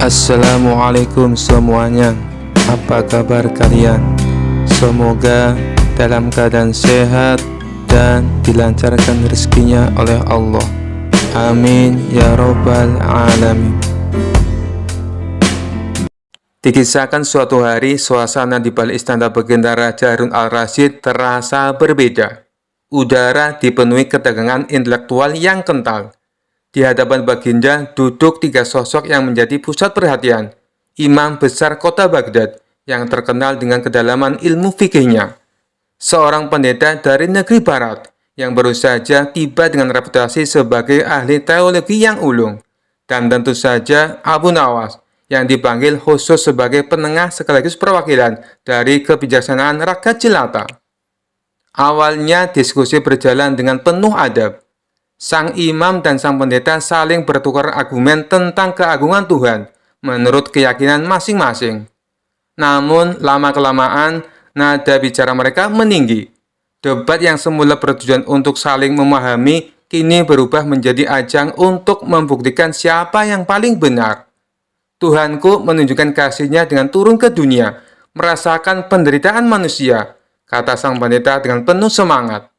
Assalamualaikum semuanya. Apa kabar kalian? Semoga dalam keadaan sehat dan dilancarkan rezekinya oleh Allah. Amin ya robbal alamin. Dikisahkan suatu hari, suasana di balik istana Baginda Raja Harun al-Rasyid terasa berbeda. Udara dipenuhi ketegangan intelektual yang kental. Di hadapan Baginda duduk tiga sosok yang menjadi pusat perhatian. Imam besar kota Baghdad yang terkenal dengan kedalaman ilmu fikihnya. Seorang pendeta dari negeri barat yang baru saja tiba dengan reputasi sebagai ahli teologi yang ulung. Dan tentu saja Abu Nawas yang dipanggil khusus sebagai penengah sekaligus perwakilan dari kebijaksanaan rakyat jelata. Awalnya diskusi berjalan dengan penuh adab. Sang imam dan sang pendeta saling bertukar argumen tentang keagungan Tuhan menurut keyakinan masing-masing. Namun, lama-kelamaan, nada bicara mereka meninggi. Debat yang semula bertujuan untuk saling memahami, kini berubah menjadi ajang untuk membuktikan siapa yang paling benar. Tuhanku menunjukkan kasih-Nya dengan turun ke dunia, merasakan penderitaan manusia, kata sang pendeta dengan penuh semangat.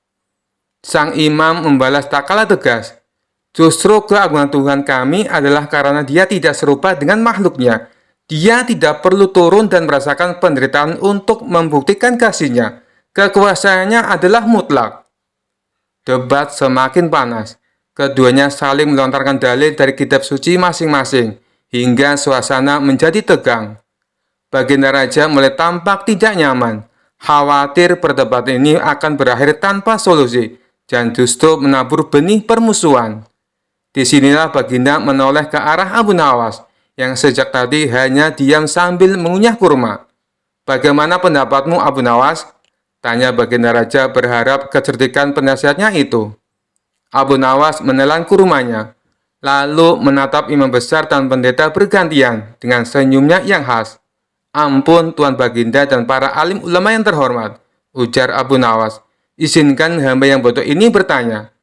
Sang imam membalas tak kalah tegas, justru keagungan Tuhan kami adalah karena Dia tidak serupa dengan makhluknya. Dia tidak perlu turun dan merasakan penderitaan untuk membuktikan kasih-Nya. Kekuasaannya adalah mutlak. Debat semakin panas. Keduanya saling melontarkan dalil dari kitab suci masing-masing, hingga suasana menjadi tegang. Baginda Raja mulai tampak tidak nyaman, khawatir perdebatan ini akan berakhir tanpa solusi, dan justru menabur benih permusuhan. Disinilah Baginda menoleh ke arah Abu Nawas, yang sejak tadi hanya diam sambil mengunyah kurma. Bagaimana pendapatmu, Abu Nawas? Tanya Baginda Raja berharap kecerdikan penasihatnya itu. Abu Nawas menelan kurmanya, lalu menatap imam besar dan pendeta bergantian dengan senyumnya yang khas. Ampun Tuan Baginda dan para alim ulama yang terhormat, ujar Abu Nawas. Izinkan hamba yang bodoh ini bertanya,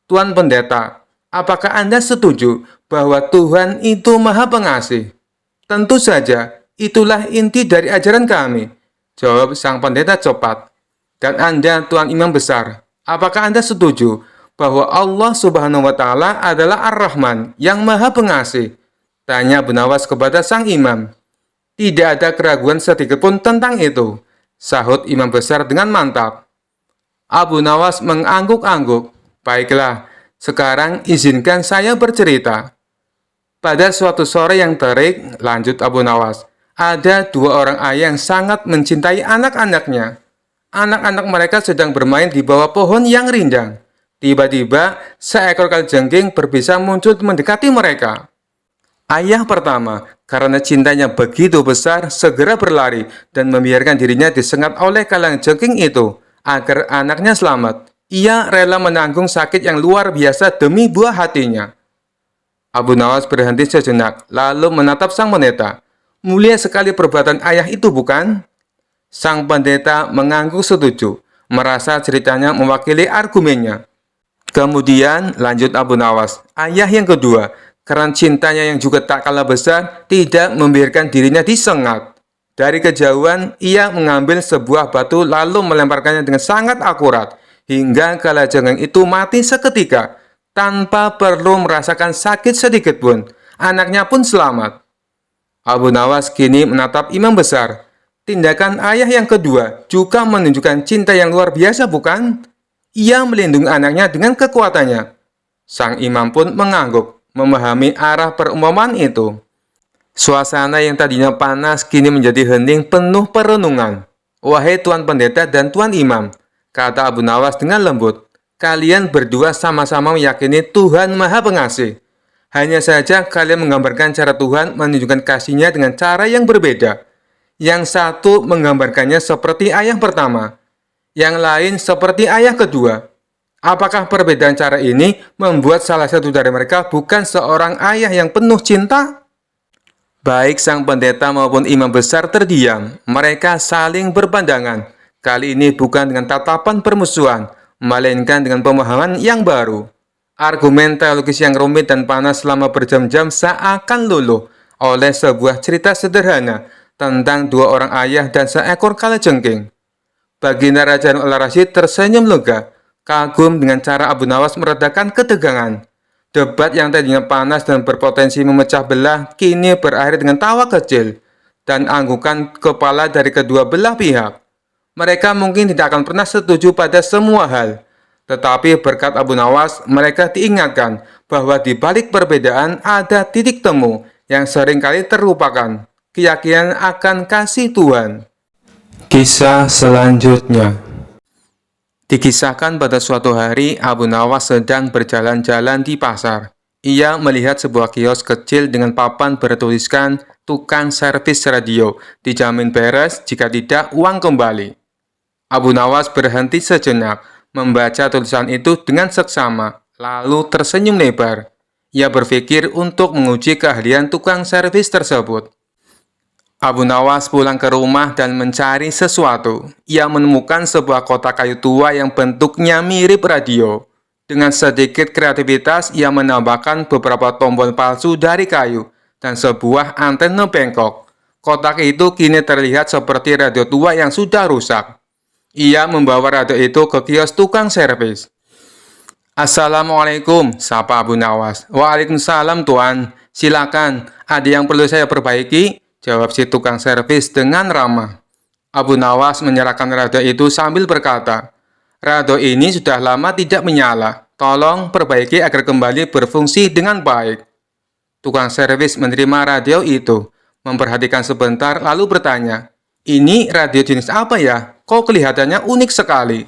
Tuan Pendeta, apakah Anda setuju bahwa Tuhan itu Maha Pengasih? Tentu saja, itulah inti dari ajaran kami, jawab sang pendeta cepat. Dan Anda, Tuan Imam Besar, apakah Anda setuju bahwa Allah Subhanahu wa Ta'ala adalah Ar-Rahman yang Maha Pengasih? Tanya Abu Nawas kepada sang imam. Tidak ada keraguan sedikitpun tentang itu, sahut imam besar dengan mantap. Abu Nawas mengangguk-angguk. Baiklah, sekarang izinkan saya bercerita. Pada suatu sore yang terik, lanjut Abu Nawas, ada dua orang ayah yang sangat mencintai anak-anaknya. Anak-anak mereka sedang bermain di bawah pohon yang rindang. Tiba-tiba, seekor kalajengking berbisa muncul mendekati mereka. Ayah pertama, karena cintanya begitu besar, segera berlari dan membiarkan dirinya disengat oleh kalajengking itu agar anaknya selamat. Ia rela menanggung sakit yang luar biasa demi buah hatinya. Abu Nawas berhenti sejenak, lalu menatap sang pendeta. Mulia sekali perbuatan ayah itu, bukan? Sang pendeta mengangguk setuju, merasa ceritanya mewakili argumennya. Kemudian, lanjut Abu Nawas, ayah yang kedua, karena cintanya yang juga tak kalah besar, tidak membiarkan dirinya disengat. Dari kejauhan, ia mengambil sebuah batu lalu melemparkannya dengan sangat akurat, hingga kalajengking itu mati seketika, tanpa perlu merasakan sakit sedikit pun. Anaknya pun selamat. Abu Nawas kini menatap imam besar. Tindakan ayah yang kedua juga menunjukkan cinta yang luar biasa, bukan? Ia melindungi anaknya dengan kekuatannya. Sang imam pun mengangguk, memahami arah perumpamaan itu. Suasana yang tadinya panas kini menjadi hening penuh perenungan. Wahai Tuan Pendeta dan Tuan Imam, kata Abu Nawas dengan lembut, kalian berdua sama-sama meyakini Tuhan Maha Pengasih. Hanya saja kalian menggambarkan cara Tuhan menunjukkan kasih-Nya dengan cara yang berbeda. Yang satu menggambarkannya seperti ayah pertama, yang lain seperti ayah kedua. Apakah perbedaan cara ini membuat salah satu dari mereka bukan seorang ayah yang penuh cinta? Baik sang pendeta maupun imam besar terdiam. Mereka saling berpandangan. Kali ini bukan dengan tatapan permusuhan, melainkan dengan pemahaman yang baru. Argumen teologis yang rumit dan panas selama berjam-jam seakan luluh. oleh sebuah cerita sederhana tentang dua orang ayah dan seekor kalajengking. Baginda Raja Harun al-Rasyid tersenyum lega, kagum dengan cara Abu Nawas meredakan ketegangan. Debat yang tadinya panas dan berpotensi memecah belah kini berakhir dengan tawa kecil dan anggukan kepala dari kedua belah pihak. Mereka mungkin tidak akan pernah setuju pada semua hal, tetapi berkat Abu Nawas, mereka diingatkan bahwa di balik perbedaan ada titik temu yang seringkali terlupakan, keyakinan akan kasih Tuhan. Kisah selanjutnya. Dikisahkan pada suatu hari, Abu Nawas sedang berjalan-jalan di pasar. Ia melihat sebuah kios kecil dengan papan bertuliskan tukang servis radio, dijamin beres, jika tidak uang kembali. Abu Nawas berhenti sejenak, membaca tulisan itu dengan seksama, lalu tersenyum lebar. Ia berpikir untuk menguji keahlian tukang servis tersebut. Abu Nawas pulang ke rumah dan mencari sesuatu. Ia menemukan sebuah kotak kayu tua yang bentuknya mirip radio. Dengan sedikit kreativitas, ia menambahkan beberapa tombol palsu dari kayu dan sebuah antena bengkok. Kotak itu kini terlihat seperti radio tua yang sudah rusak. Ia membawa radio itu ke kios tukang servis. "Assalamualaikum," sapa Abu Nawas. "Waalaikumsalam, Tuan. Silakan, ada yang perlu saya perbaiki?" jawab si tukang servis dengan ramah. Abu Nawas menyerahkan radio itu sambil berkata, "Radio ini sudah lama tidak menyala. Tolong perbaiki agar kembali berfungsi dengan baik." Tukang servis menerima radio itu, memperhatikan sebentar lalu bertanya, "Ini radio jenis apa ya? Kok kelihatannya unik sekali?"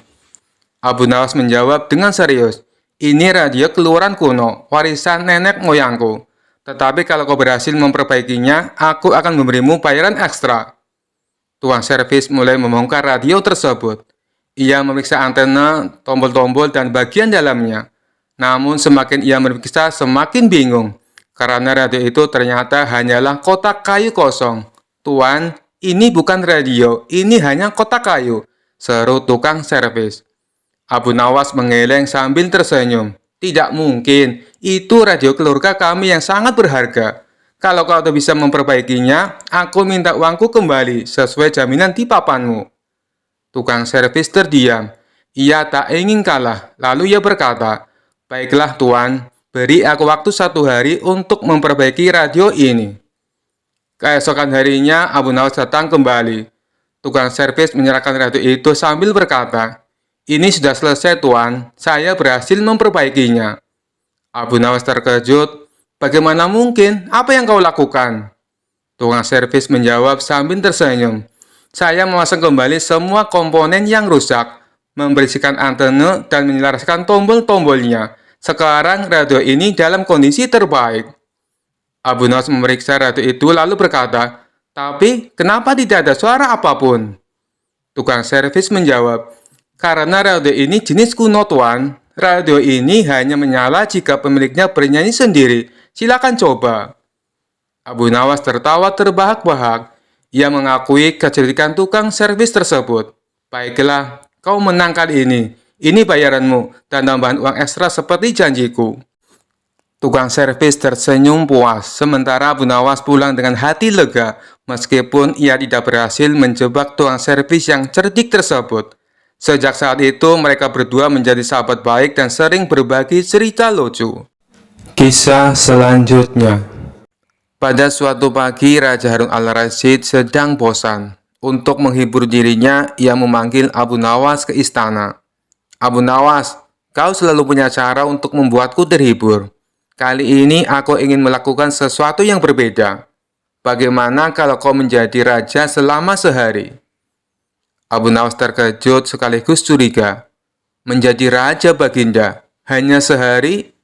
Abu Nawas menjawab dengan serius, "Ini radio keluaran kuno, warisan nenek moyangku. Tetapi kalau kau berhasil memperbaikinya, aku akan memberimu bayaran ekstra." Tukang servis mulai membongkar radio tersebut. Ia memeriksa antena, tombol-tombol, dan bagian dalamnya. Namun semakin ia memeriksa, semakin bingung. Karena radio itu ternyata hanyalah kotak kayu kosong. "Tuan, ini bukan radio, ini hanya kotak kayu," seru tukang servis. Abu Nawas mengeleng sambil tersenyum. "Tidak mungkin, itu radio keluarga kami yang sangat berharga. Kalau kau bisa memperbaikinya, aku minta uangku kembali sesuai jaminan di papanmu." Tukang servis terdiam. Ia tak ingin kalah, lalu ia berkata, "Baiklah Tuan, beri aku waktu 1 hari untuk memperbaiki radio ini." Keesokan harinya, Abu Nawas datang kembali. Tukang servis menyerahkan radio itu sambil berkata, "Ini sudah selesai, Tuan. Saya berhasil memperbaikinya." Abu Nawas terkejut. "Bagaimana mungkin? Apa yang kau lakukan?" Tukang servis menjawab sambil tersenyum, "Saya memasang kembali semua komponen yang rusak, membersihkan antena, dan menyelaraskan tombol-tombolnya. Sekarang radio ini dalam kondisi terbaik." Abu Nawas memeriksa radio itu lalu berkata, "Tapi kenapa tidak ada suara apapun?" Tukang servis menjawab, "Karena radio ini jenis kuno, Tuan. Radio ini hanya menyala jika pemiliknya bernyanyi sendiri. Silakan coba." Abu Nawas tertawa terbahak-bahak. Ia mengakui kecerdikan tukang servis tersebut. "Baiklah, kau menang kali ini. Ini bayaranmu dan tambahan uang ekstra seperti janjiku." Tukang servis tersenyum puas, sementara Abu Nawas pulang dengan hati lega, meskipun ia tidak berhasil menjebak tukang servis yang cerdik tersebut. Sejak saat itu, mereka berdua menjadi sahabat baik dan sering berbagi cerita lucu. Kisah selanjutnya. Pada suatu pagi, Raja Harun al-Rasyid sedang bosan. Untuk menghibur dirinya, ia memanggil Abu Nawas ke istana. "Abu Nawas, kau selalu punya cara untuk membuatku terhibur. Kali ini aku ingin melakukan sesuatu yang berbeda. Bagaimana kalau kau menjadi raja selama sehari?" Abu Nawas terkejut sekaligus curiga. "Menjadi raja, Baginda? Hanya sehari?"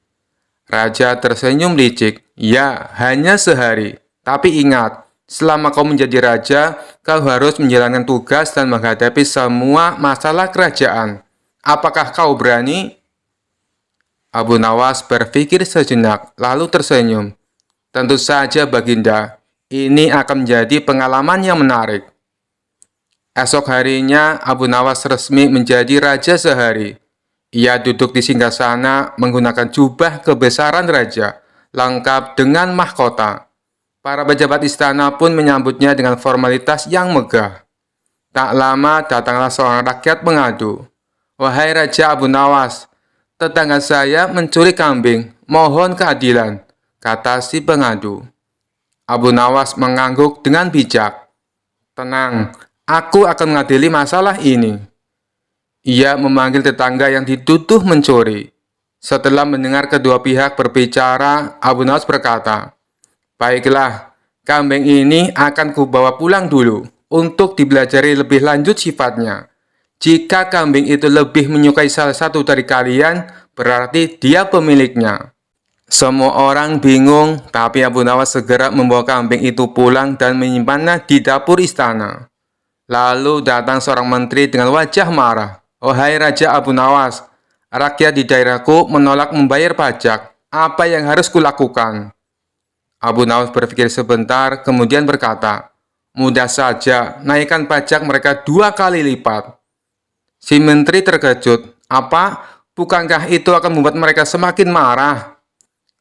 Raja tersenyum licik. "Ya, hanya sehari. Tapi ingat, selama kau menjadi raja, kau harus menjalankan tugas dan menghadapi semua masalah kerajaan. Apakah kau berani?" Abu Nawas berpikir sejenak, lalu tersenyum. "Tentu saja, Baginda. Ini akan menjadi pengalaman yang menarik." Esok harinya, Abu Nawas resmi menjadi raja sehari. Ia duduk di singgasana menggunakan jubah kebesaran raja, lengkap dengan mahkota. Para pejabat istana pun menyambutnya dengan formalitas yang megah. Tak lama datanglah seorang rakyat mengadu. "Wahai Raja Abu Nawas, tetangga saya mencuri kambing, mohon keadilan," kata si pengadu. Abu Nawas mengangguk dengan bijak. "Tenang, aku akan mengadili masalah ini." Ia memanggil tetangga yang dituduh mencuri. Setelah mendengar kedua pihak berbicara, Abu Nawas berkata, "Baiklah, kambing ini akan kubawa pulang dulu untuk dipelajari lebih lanjut sifatnya. Jika kambing itu lebih menyukai salah satu dari kalian, berarti dia pemiliknya." Semua orang bingung, tapi Abu Nawas segera membawa kambing itu pulang dan menyimpannya di dapur istana. Lalu datang seorang menteri dengan wajah marah. "Wahai Raja Abu Nawas, rakyat di daerahku menolak membayar pajak. Apa yang harus kulakukan?" Abu Nawas berpikir sebentar, kemudian berkata, "Mudah saja, naikkan pajak mereka 2 kali lipat." Si menteri terkejut. "Apa? Bukankah itu akan membuat mereka semakin marah?"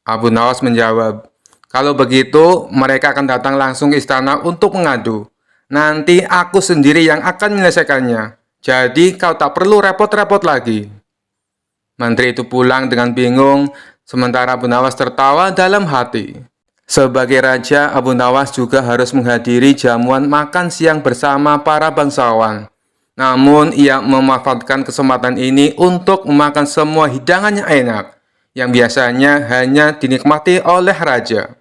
Abu Nawas menjawab, "Kalau begitu, mereka akan datang langsung ke istana untuk mengadu. Nanti aku sendiri yang akan menyelesaikannya. Jadi kau tak perlu repot-repot lagi." Menteri itu pulang dengan bingung, sementara Abu Nawas tertawa dalam hati. Sebagai raja, Abu Nawas juga harus menghadiri jamuan makan siang bersama para bangsawan. Namun, ia memanfaatkan kesempatan ini untuk memakan semua hidangan yang enak, yang biasanya hanya dinikmati oleh raja.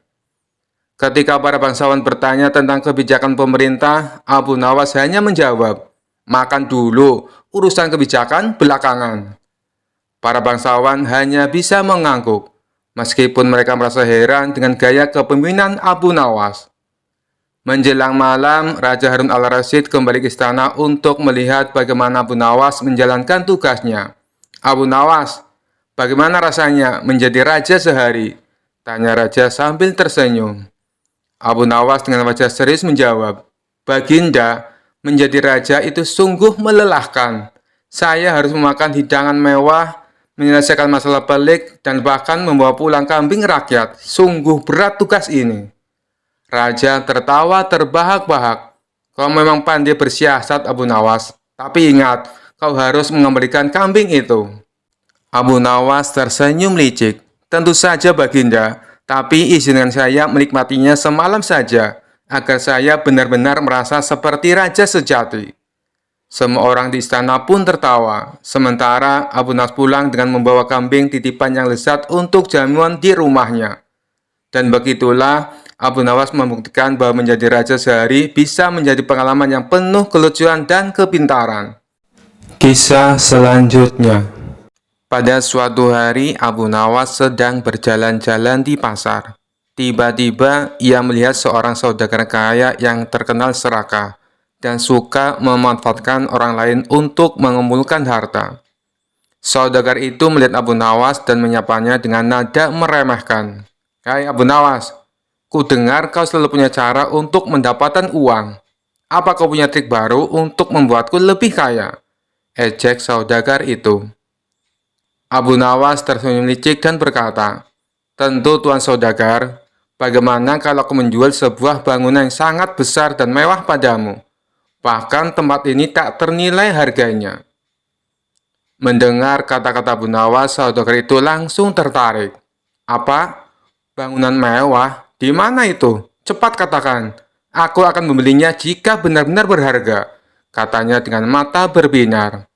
Ketika para bangsawan bertanya tentang kebijakan pemerintah, Abu Nawas hanya menjawab, "Makan dulu, urusan kebijakan belakangan." Para bangsawan hanya bisa mengangguk, meskipun mereka merasa heran dengan gaya kepemimpinan Abu Nawas. Menjelang malam, Raja Harun al-Rasyid kembali ke istana untuk melihat bagaimana Abu Nawas menjalankan tugasnya. "Abu Nawas, bagaimana rasanya menjadi raja sehari?" tanya raja sambil tersenyum. Abu Nawas dengan wajah serius menjawab, "Baginda, menjadi raja itu sungguh melelahkan. Saya harus memakan hidangan mewah, menyelesaikan masalah pelik, dan bahkan membawa pulang kambing rakyat. Sungguh berat tugas ini." Raja tertawa terbahak-bahak. "Kau memang pandai bersiasat, Abu Nawas. Tapi ingat, kau harus mengembalikan kambing itu." Abu Nawas tersenyum licik. "Tentu saja, Baginda. Tapi izinkan saya menikmatinya semalam saja, agar saya benar-benar merasa seperti raja sejati." Semua orang di istana pun tertawa. Sementara Abu Nawas pulang dengan membawa kambing titipan yang lezat untuk jamuan di rumahnya. Dan begitulah Abu Nawas membuktikan bahwa menjadi raja sehari bisa menjadi pengalaman yang penuh kelucuan dan kepintaran. Kisah selanjutnya. Pada suatu hari, Abu Nawas sedang berjalan-jalan di pasar. Tiba-tiba, ia melihat seorang saudagar kaya yang terkenal serakah dan suka memanfaatkan orang lain untuk mengumpulkan harta. Saudagar itu melihat Abu Nawas dan menyapanya dengan nada meremehkan. "Hai Abu Nawas, ku dengar kau selalu punya cara untuk mendapatkan uang. Apa kau punya trik baru untuk membuatku lebih kaya?" ejek saudagar itu. Abu Nawas tersenyum licik dan berkata, "Tentu Tuan Saudagar, bagaimana kalau aku menjual sebuah bangunan yang sangat besar dan mewah padamu? Bahkan tempat ini tak ternilai harganya." Mendengar kata-kata Abu Nawas, saudagar itu langsung tertarik. "Apa? Bangunan mewah? Di mana itu? Cepat katakan. Aku akan membelinya jika benar-benar berharga," katanya dengan mata berbinar.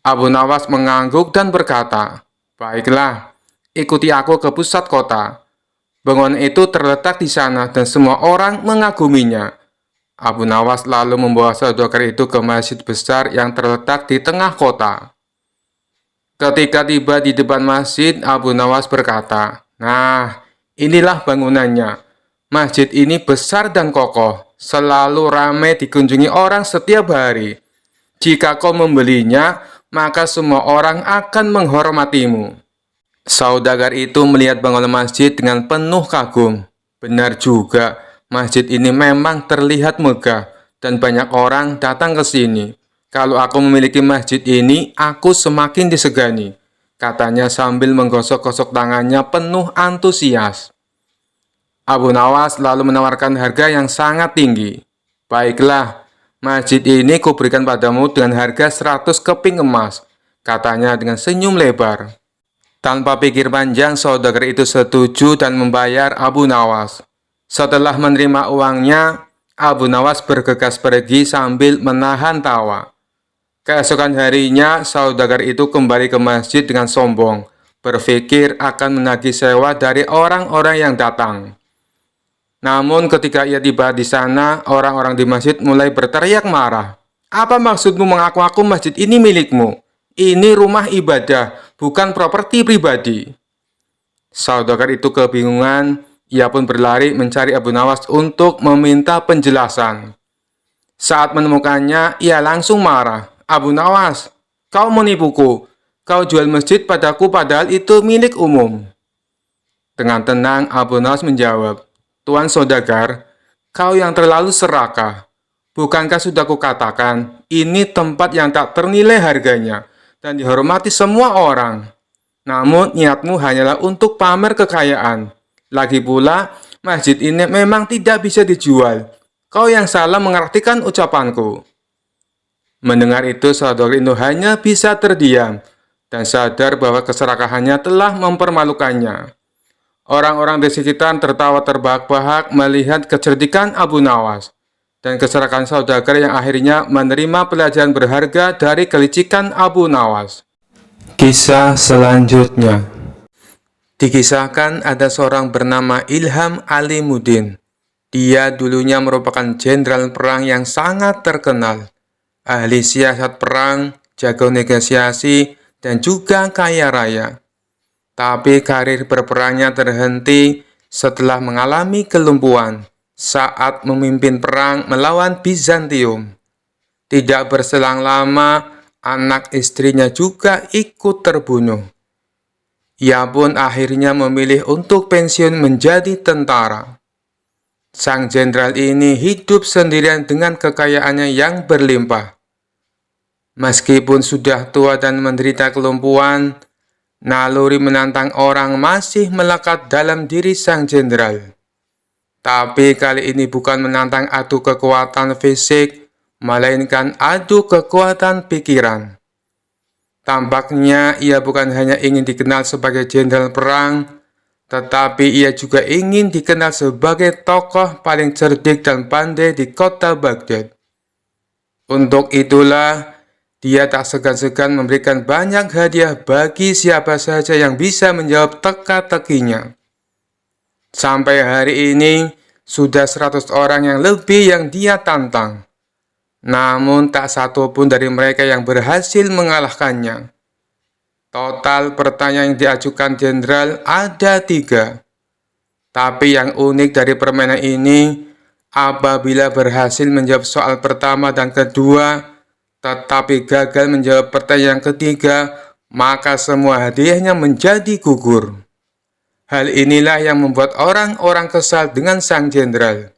Abu Nawas mengangguk dan berkata, "Baiklah, ikuti aku ke pusat kota. Bangunan itu terletak di sana dan semua orang mengaguminya." Abu Nawas lalu membawa saudagar itu ke masjid besar yang terletak di tengah kota. Ketika tiba di depan masjid, Abu Nawas berkata, "Nah, inilah bangunannya. Masjid ini besar dan kokoh, selalu ramai dikunjungi orang setiap hari. Jika kau membelinya, maka semua orang akan menghormatimu." Saudagar itu melihat bangunan masjid dengan penuh kagum. Benar juga, masjid ini memang terlihat megah dan banyak orang datang ke sini. "Kalau aku memiliki masjid ini, aku semakin disegani," katanya sambil menggosok-gosok tangannya penuh antusias. Abu Nawas lalu menawarkan harga yang sangat tinggi. Baiklah, masjid ini kuberikan padamu dengan harga 100 keping emas, katanya dengan senyum lebar. Tanpa pikir panjang, saudagar itu setuju dan membayar Abu Nawas. Setelah menerima uangnya, Abu Nawas bergegas pergi sambil menahan tawa. Keesokan harinya, saudagar itu kembali ke masjid dengan sombong, berpikir akan menagih sewa dari orang-orang yang datang. Namun ketika ia tiba di sana, orang-orang di masjid mulai berteriak marah. Apa maksudmu mengaku-ngaku masjid ini milikmu? Ini rumah ibadah, bukan properti pribadi. Saudagar itu kebingungan, ia pun berlari mencari Abu Nawas untuk meminta penjelasan. Saat menemukannya, ia langsung marah. Abu Nawas, kau menipuku. Kau jual masjid padaku padahal itu milik umum. Dengan tenang, Abu Nawas menjawab, Tuan saudagar, kau yang terlalu serakah. Bukankah sudah kukatakan, ini tempat yang tak ternilai harganya dan dihormati semua orang. Namun niatmu hanyalah untuk pamer kekayaan. Lagi pula, masjid ini memang tidak bisa dijual. Kau yang salah mengartikan ucapanku. Mendengar itu, saudagar itu hanya bisa terdiam dan sadar bahwa keserakahannya telah mempermalukannya. Orang-orang di sekitar tertawa terbahak-bahak melihat kecerdikan Abu Nawas dan keserakahan saudagar yang akhirnya menerima pelajaran berharga dari kelicikan Abu Nawas. Kisah selanjutnya. Dikisahkan ada seorang bernama Ilham Alimuddin. Dia dulunya merupakan jenderal perang yang sangat terkenal, ahli siasat perang, jago negosiasi, dan juga kaya raya. Tapi karir berperangnya terhenti setelah mengalami kelumpuhan saat memimpin perang melawan Bizantium. Tidak berselang lama, anak istrinya juga ikut terbunuh. Ia pun akhirnya memilih untuk pensiun menjadi tentara. Sang jenderal ini hidup sendirian dengan kekayaannya yang berlimpah. Meskipun sudah tua dan menderita kelumpuhan, naluri menantang orang masih melekat dalam diri sang jenderal. Tapi kali ini bukan menantang adu kekuatan fisik, melainkan adu kekuatan pikiran. Tampaknya ia bukan hanya ingin dikenal sebagai jenderal perang, tetapi ia juga ingin dikenal sebagai tokoh paling cerdik dan pandai di kota Baghdad. Untuk itulah, dia tak segan-segan memberikan banyak hadiah bagi siapa saja yang bisa menjawab teka-tekinya. Sampai hari ini, sudah 100 orang yang lebih yang dia tantang. Namun tak satu pun dari mereka yang berhasil mengalahkannya. Total pertanyaan yang diajukan jenderal ada 3. Tapi yang unik dari permainan ini, apabila berhasil menjawab soal pertama dan kedua, tetapi gagal menjawab pertanyaan yang ketiga, maka semua hadiahnya menjadi gugur. Hal inilah yang membuat orang-orang kesal dengan sang jenderal.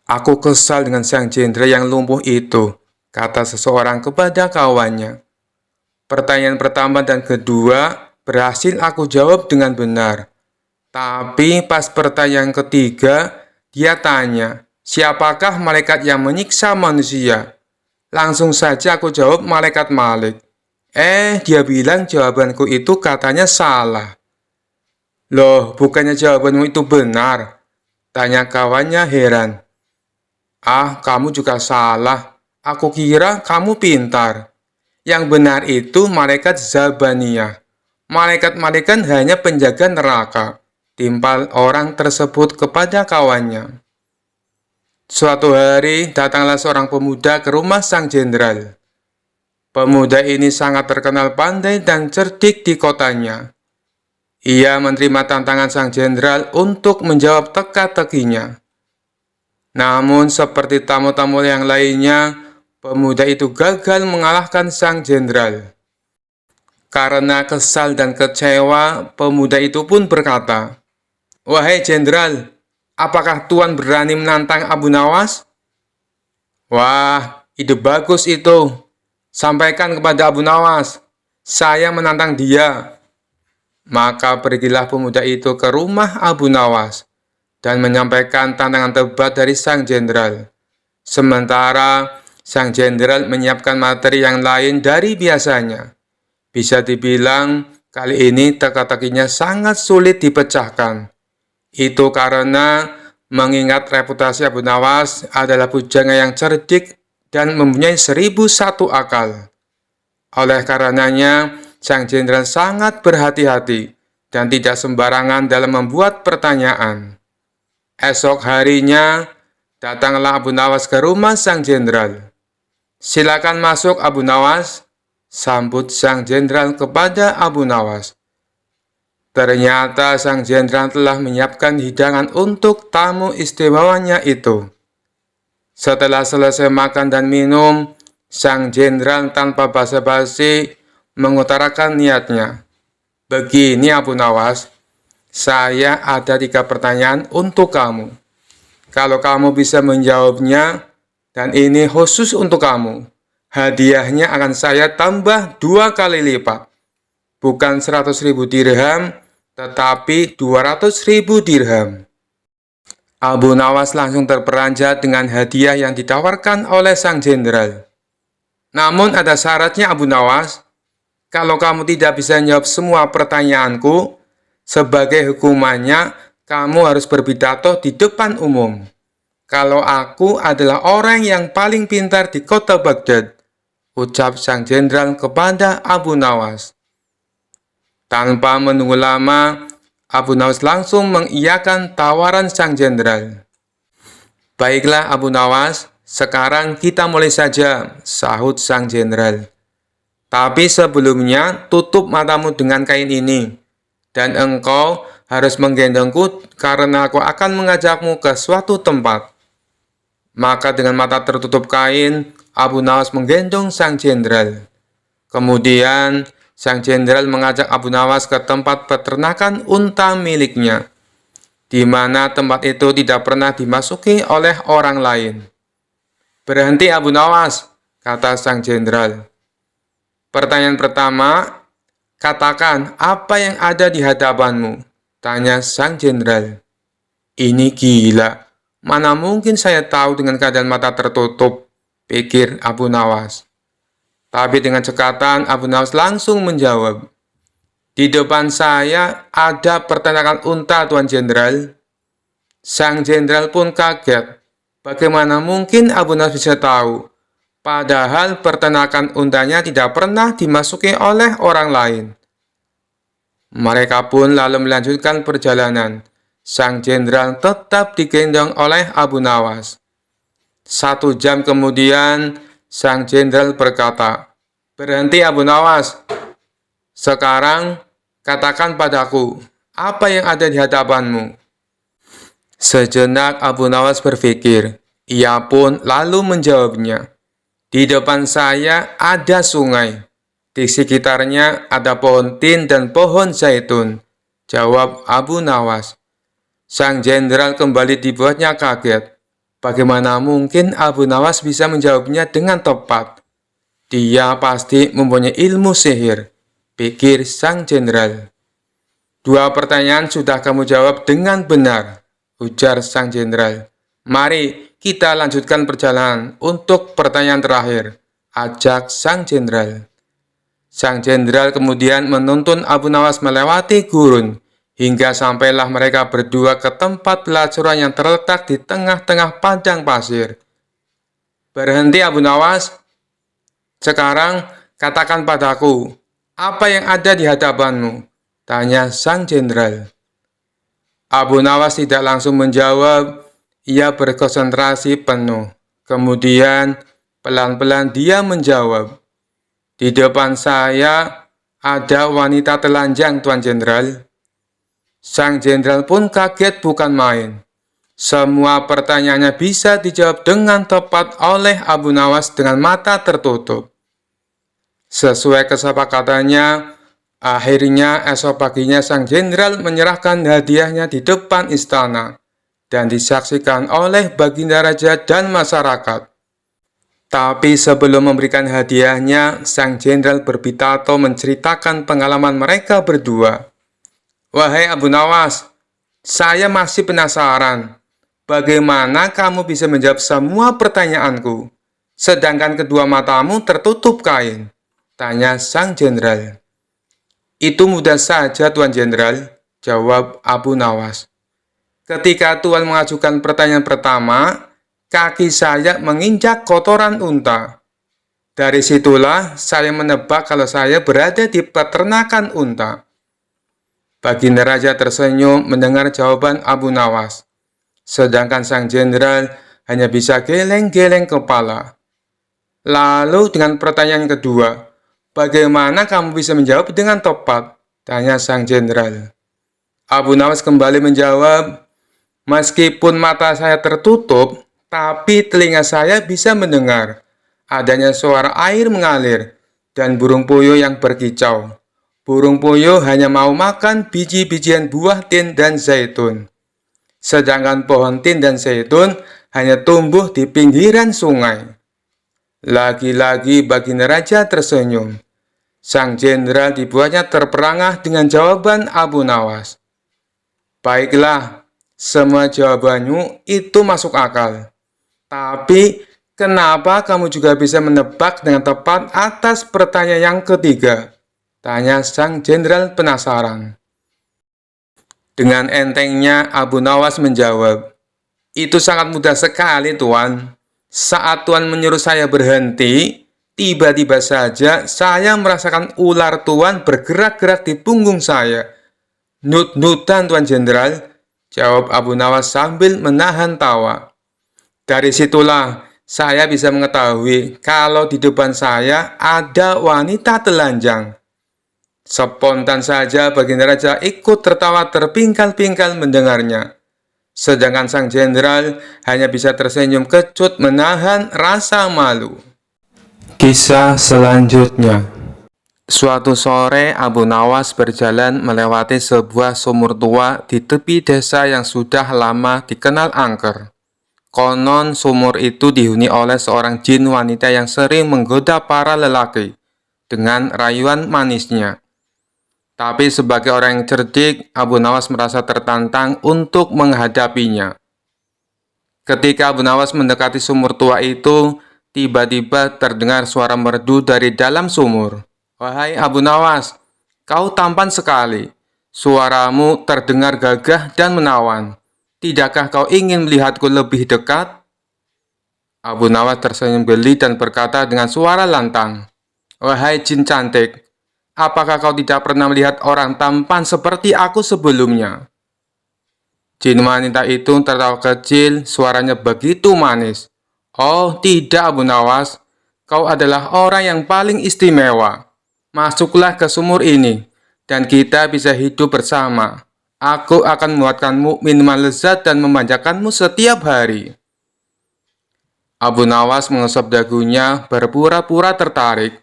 Aku kesal dengan sang jenderal yang lumpuh itu, kata seseorang kepada kawannya. Pertanyaan pertama dan kedua berhasil aku jawab dengan benar. Tapi pas pertanyaan ketiga, dia tanya, siapakah malaikat yang menyiksa manusia? Langsung saja aku jawab malaikat Malik. Dia bilang jawabanku itu katanya salah. Loh, bukannya jawabanmu itu benar? Tanya kawannya heran. Kamu juga salah. Aku kira kamu pintar. Yang benar itu malaikat Zabaniyah. Malaikat-malaikat hanya penjaga neraka. Timpal orang tersebut kepada kawannya. Suatu hari, datanglah seorang pemuda ke rumah sang jenderal. Pemuda ini sangat terkenal pandai dan cerdik di kotanya. Ia menerima tantangan sang jenderal untuk menjawab teka-tekinya. Namun, seperti tamu-tamu yang lainnya, pemuda itu gagal mengalahkan sang jenderal. Karena kesal dan kecewa, pemuda itu pun berkata, "Wahai jenderal, apakah Tuan berani menantang Abu Nawas?" "Wah, ide bagus itu. Sampaikan kepada Abu Nawas, saya menantang dia." Maka pergilah pemuda itu ke rumah Abu Nawas. dan menyampaikan tantangan tebal dari sang jenderal. Sementara sang jenderal menyiapkan materi yang lain dari biasanya. Bisa dibilang kali ini teka-tekinya sangat sulit dipecahkan. Itu karena mengingat reputasi Abu Nawas adalah pujangga yang cerdik dan mempunyai 1001 akal. Oleh karenanya, sang jenderal sangat berhati-hati dan tidak sembarangan dalam membuat pertanyaan. Esok harinya, datanglah Abu Nawas ke rumah sang jenderal. "Silakan masuk, Abu Nawas," sambut sang jenderal kepada Abu Nawas. Ternyata sang jenderal telah menyiapkan hidangan untuk tamu istimewanya itu. Setelah selesai makan dan minum, sang jenderal tanpa basa-basi mengutarakan niatnya. "Begini Abu Nawas, saya ada 3 pertanyaan untuk kamu. Kalau kamu bisa menjawabnya, dan ini khusus untuk kamu, hadiahnya akan saya tambah 2 kali lipat. Bukan 100.000 dirham, tetapi 200.000 dirham." Abu Nawas langsung terperanjat dengan hadiah yang ditawarkan oleh sang jenderal. "Namun ada syaratnya Abu Nawas. Kalau kamu tidak bisa menjawab semua pertanyaanku, sebagai hukumannya kamu harus berpidato di depan umum. Kalau aku adalah orang yang paling pintar di kota Baghdad," ucap sang jenderal kepada Abu Nawas. Tanpa menunggu lama, Abu Nawas langsung mengiyakan tawaran sang jenderal. "Baiklah Abu Nawas, sekarang kita mulai saja," sahut sang jenderal. "Tapi sebelumnya tutup matamu dengan kain ini, dan engkau harus menggendongku karena aku akan mengajakmu ke suatu tempat." Maka dengan mata tertutup kain, Abu Nawas menggendong sang jenderal. Kemudian, sang jenderal mengajak Abu Nawas ke tempat peternakan unta miliknya, di mana tempat itu tidak pernah dimasuki oleh orang lain. "Berhenti Abu Nawas," kata sang jenderal. "Pertanyaan pertama, katakan apa yang ada di hadapanmu," tanya sang jenderal. "Ini gila, mana mungkin saya tahu dengan keadaan mata tertutup," pikir Abu Nawas. Tapi dengan cekatan, Abu Nawas langsung menjawab, "Di depan saya ada peternakan unta, Tuan Jenderal." Sang jenderal pun kaget. Bagaimana mungkin Abu Nawas bisa tahu? Padahal peternakan untanya tidak pernah dimasuki oleh orang lain. Mereka pun lalu melanjutkan perjalanan. Sang jenderal tetap digendong oleh Abu Nawas. 1 jam kemudian, sang jenderal berkata, "Berhenti Abu Nawas. Sekarang katakan padaku, apa yang ada di hadapanmu?" Sejenak Abu Nawas berpikir. Ia pun lalu menjawabnya, "Di depan saya ada sungai. Di sekitarnya ada pohon tin dan pohon zaitun," jawab Abu Nawas. Sang jenderal kembali dibuatnya kaget. Bagaimana mungkin Abu Nawas bisa menjawabnya dengan tepat? Dia pasti mempunyai ilmu sihir, pikir sang jenderal. "2 pertanyaan sudah kamu jawab dengan benar," ujar sang jenderal. "Mari kita lanjutkan perjalanan untuk pertanyaan terakhir," ajak sang jenderal. Sang jenderal kemudian menuntun Abu Nawas melewati gurun, hingga sampailah mereka berdua ke tempat pelacuran yang terletak di tengah-tengah padang pasir. "Berhenti Abu Nawas. Sekarang katakan padaku, apa yang ada di hadapanmu?" tanya sang jenderal. Abu Nawas tidak langsung menjawab. Ia berkonsentrasi penuh. Kemudian pelan-pelan dia menjawab, "Di depan saya ada wanita telanjang, Tuan Jenderal." Sang jenderal pun kaget bukan main. Semua pertanyaannya bisa dijawab dengan tepat oleh Abu Nawas dengan mata tertutup. Sesuai kesepakatannya, akhirnya esok paginya sang jenderal menyerahkan hadiahnya di depan istana dan disaksikan oleh Baginda Raja dan masyarakat. Tapi sebelum memberikan hadiahnya, sang jenderal berpidato menceritakan pengalaman mereka berdua. "Wahai Abu Nawas, Saya masih penasaran, bagaimana kamu bisa menjawab semua pertanyaanku, sedangkan kedua matamu tertutup kain? Tanya sang jenderal. Itu mudah saja, Tuan Jenderal, jawab Abu Nawas. Ketika Tuan mengajukan pertanyaan pertama, kaki saya menginjak kotoran unta. Dari situlah saya menebak kalau saya berada di peternakan unta. Baginda Raja tersenyum mendengar jawaban Abu Nawas, sedangkan sang jenderal hanya bisa geleng-geleng kepala. Lalu dengan pertanyaan kedua, bagaimana kamu bisa menjawab dengan tepat? Tanya sang jenderal. Abu Nawas kembali menjawab, meskipun mata saya tertutup, tapi telinga saya bisa mendengar adanya suara air mengalir dan burung puyuh yang berkicau. Burung puyuh hanya mau makan biji-bijian buah tin dan zaitun. Sedangkan pohon tin dan zaitun hanya tumbuh di pinggiran sungai. Lagi-lagi Baginda Raja tersenyum. Sang jenderal dibuatnya terperangah dengan jawaban Abu Nawas. Baiklah, semua jawabanmu itu masuk akal. Tapi, kenapa kamu juga bisa menebak dengan tepat atas pertanyaan yang ketiga? Tanya sang jenderal penasaran. Dengan entengnya Abu Nawas menjawab, itu sangat mudah sekali, Tuan. Saat Tuan menyuruh saya berhenti, tiba-tiba saja saya merasakan ular Tuan bergerak-gerak di punggung saya. Nut-nutan, Tuan Jenderal, jawab Abu Nawas sambil menahan tawa. Dari situlah saya bisa mengetahui kalau di depan saya ada wanita telanjang. Spontan saja Baginda Raja ikut tertawa terpingkal-pingkal mendengarnya. Sedangkan sang jenderal hanya bisa tersenyum kecut menahan rasa malu. Kisah selanjutnya. Suatu sore Abu Nawas berjalan melewati sebuah sumur tua di tepi desa yang sudah lama dikenal angker. Konon sumur itu dihuni oleh seorang jin wanita yang sering menggoda para lelaki dengan rayuan manisnya. Tapi sebagai orang yang cerdik, Abu Nawas merasa tertantang untuk menghadapinya. Ketika Abu Nawas mendekati sumur tua itu, tiba-tiba terdengar suara merdu dari dalam sumur. Wahai Abu Nawas, kau tampan sekali. Suaramu terdengar gagah dan menawan. Tidakkah kau ingin melihatku lebih dekat? Abu Nawas tersenyum geli dan berkata dengan suara lantang, wahai jin cantik, apakah kau tidak pernah melihat orang tampan seperti aku sebelumnya? Jin wanita itu tertawa kecil, suaranya begitu manis. Oh tidak Abu Nawas, kau adalah orang yang paling istimewa. Masuklah ke sumur ini, dan kita bisa hidup bersama. Aku akan membuatkanmu minuman lezat dan memanjakanmu setiap hari. Abu Nawas mengusap dagunya, berpura-pura tertarik.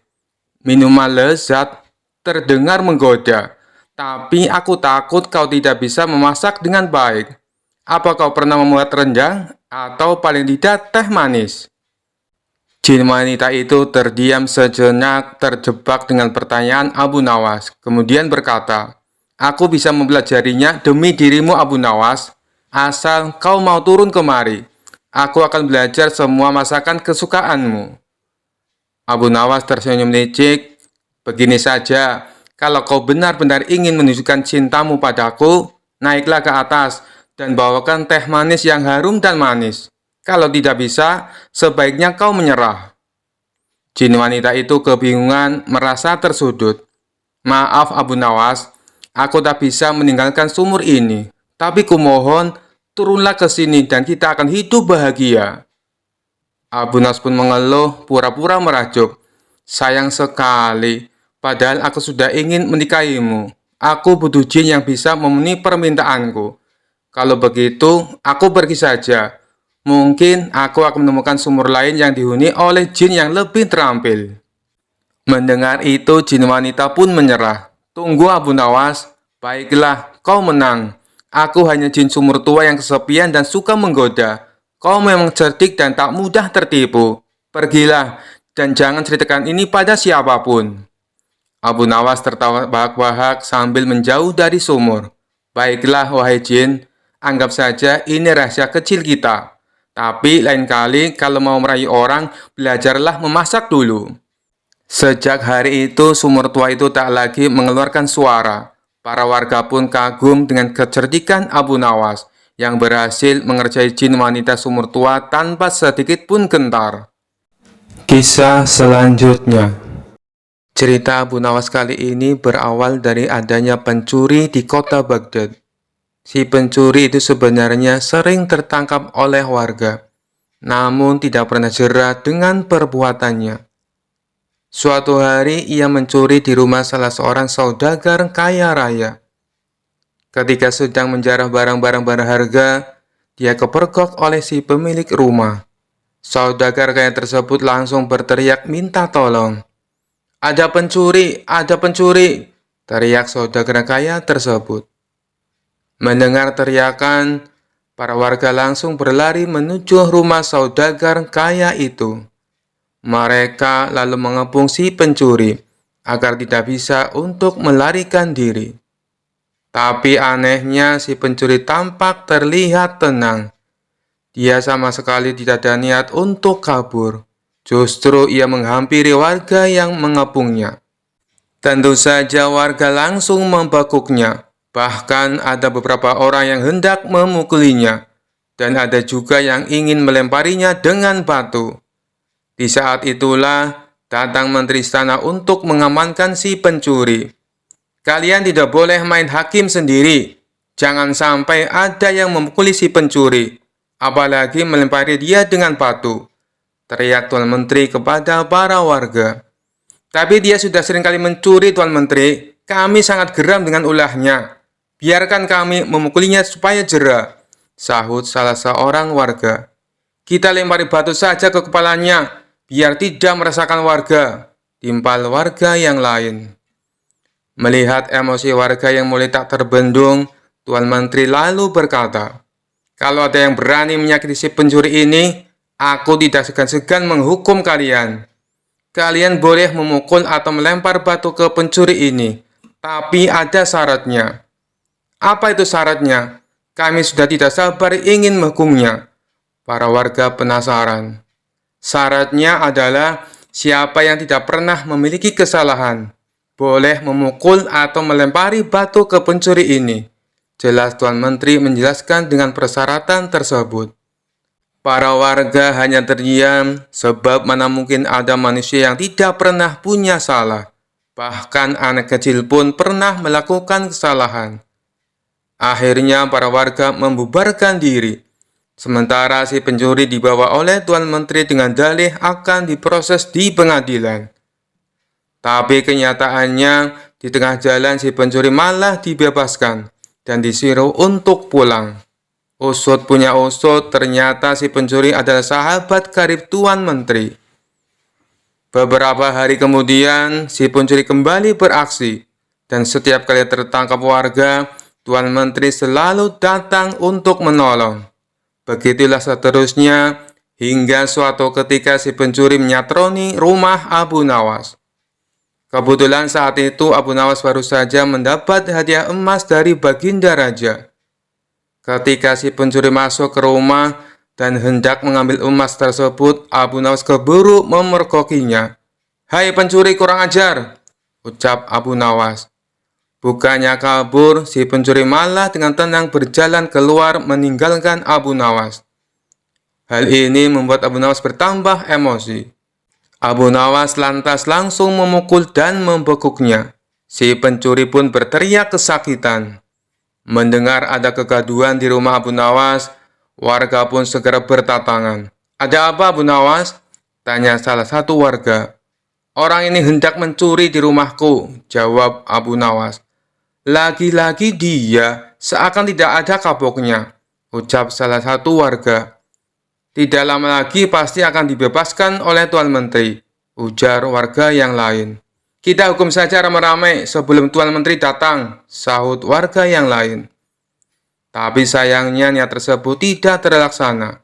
Minuman lezat terdengar menggoda, tapi aku takut kau tidak bisa memasak dengan baik. Apa kau pernah membuat rendang atau paling tidak teh manis? Jin wanita itu terdiam sejenak, terjebak dengan pertanyaan Abu Nawas, kemudian berkata, aku bisa mempelajarinya demi dirimu Abu Nawas, asal kau mau turun kemari. Aku akan belajar semua masakan kesukaanmu. Abu Nawas tersenyum licik. Begini saja, kalau kau benar-benar ingin menunjukkan cintamu padaku, naiklah ke atas dan bawakan teh manis yang harum dan manis. Kalau tidak bisa, sebaiknya kau menyerah. Jin wanita itu kebingungan, merasa tersudut. Maaf Abu Nawas, aku tak bisa meninggalkan sumur ini. Tapi kumohon, turunlah ke sini dan kita akan hidup bahagia. Abu Nawas pun mengeluh, pura-pura merajuk. Sayang sekali, padahal aku sudah ingin menikahimu. Aku butuh jin yang bisa memenuhi permintaanku. Kalau begitu, aku pergi saja. Mungkin aku akan menemukan sumur lain yang dihuni oleh jin yang lebih terampil. Mendengar itu, jin wanita pun menyerah. Tunggu Abu Nawas, baiklah, kau menang. Aku hanya jin sumur tua yang kesepian dan suka menggoda. Kau memang cerdik dan tak mudah tertipu. Pergilah, dan jangan ceritakan ini pada siapapun. Abu Nawas tertawa bahak-bahak sambil menjauh dari sumur. Baiklah, wahai jin, anggap saja ini rahasia kecil kita. Tapi lain kali kalau mau merayu orang, belajarlah memasak dulu. Sejak hari itu, sumur tua itu tak lagi mengeluarkan suara. Para warga pun kagum dengan kecerdikan Abu Nawas yang berhasil mengerjai jin wanita sumur tua tanpa sedikit pun gentar. Kisah selanjutnya. Cerita Abu Nawas kali ini berawal dari adanya pencuri di kota Baghdad. Si pencuri itu sebenarnya sering tertangkap oleh warga, namun tidak pernah jera dengan perbuatannya. Suatu hari ia mencuri di rumah salah seorang saudagar kaya raya. Ketika sedang menjarah barang-barang berharga, dia kepergok oleh si pemilik rumah. Saudagar kaya tersebut langsung berteriak minta tolong. Ada pencuri, teriak saudagar kaya tersebut. Mendengar teriakan, para warga langsung berlari menuju rumah saudagar kaya itu. Mereka lalu mengepung si pencuri agar tidak bisa untuk melarikan diri. Tapi anehnya si pencuri tampak terlihat tenang. Dia sama sekali tidak ada niat untuk kabur. Justru ia menghampiri warga yang mengepungnya. Tentu saja warga langsung membekuknya. Bahkan ada beberapa orang yang hendak memukulinya. Dan ada juga yang ingin melemparinya dengan batu. Di saat itulah datang menteri istana untuk mengamankan si pencuri. Kalian tidak boleh main hakim sendiri. Jangan sampai ada yang memukuli si pencuri. Apalagi melempari dia dengan batu. Teriak Tuan Menteri kepada para warga. Tapi dia sudah sering kali mencuri, Tuan Menteri. Kami sangat geram dengan ulahnya. Biarkan kami memukulinya supaya jera, sahut salah seorang warga. Kita lempari batu saja ke kepalanya, biar tidak meresahkan warga, timpal warga yang lain. Melihat emosi warga yang mulai tak terbendung, Tuan Menteri lalu berkata, kalau ada yang berani menyakiti si pencuri ini, aku tidak segan-segan menghukum kalian. Kalian boleh memukul atau melempar batu ke pencuri ini, tapi ada syaratnya. Apa itu syaratnya? Kami sudah tidak sabar ingin menghukumnya. Para warga penasaran. Syaratnya adalah siapa yang tidak pernah memiliki kesalahan, boleh memukul atau melempari batu ke pencuri ini. Jelas Tuan Menteri menjelaskan dengan persyaratan tersebut. Para warga hanya terdiam, sebab mana mungkin ada manusia yang tidak pernah punya salah. Bahkan anak kecil pun pernah melakukan kesalahan. Akhirnya para warga membubarkan diri. Sementara si pencuri dibawa oleh Tuan Menteri dengan dalih akan diproses di pengadilan. Tapi kenyataannya, di tengah jalan si pencuri malah dibebaskan dan disuruh untuk pulang. Usut punya usut, ternyata si pencuri adalah sahabat karib Tuan Menteri. Beberapa hari kemudian, si pencuri kembali beraksi. Dan setiap kali tertangkap warga, Tuan Menteri selalu datang untuk menolong. Begitulah seterusnya, hingga suatu ketika si pencuri menyatroni rumah Abu Nawas. Kebetulan saat itu Abu Nawas baru saja mendapat hadiah emas dari Baginda Raja. Ketika si pencuri masuk ke rumah dan hendak mengambil emas tersebut, Abu Nawas keburu memergokinya. "Hai pencuri kurang ajar," ucap Abu Nawas. Bukannya kabur, si pencuri malah dengan tenang berjalan keluar meninggalkan Abu Nawas. Hal ini membuat Abu Nawas bertambah emosi. Abu Nawas lantas langsung memukul dan membekuknya. Si pencuri pun berteriak kesakitan. Mendengar ada kegaduhan di rumah Abu Nawas, warga pun segera berdatangan. "Ada apa, Abu Nawas?" tanya salah satu warga. "Orang ini hendak mencuri di rumahku," jawab Abu Nawas. "Lagi-lagi dia, seakan tidak ada kapoknya," ucap salah satu warga. "Tidak lama lagi pasti akan dibebaskan oleh Tuan Menteri," ujar warga yang lain. "Kita hukum saja ramai-ramai sebelum Tuan Menteri datang," sahut warga yang lain. Tapi sayangnya niat tersebut tidak terlaksana,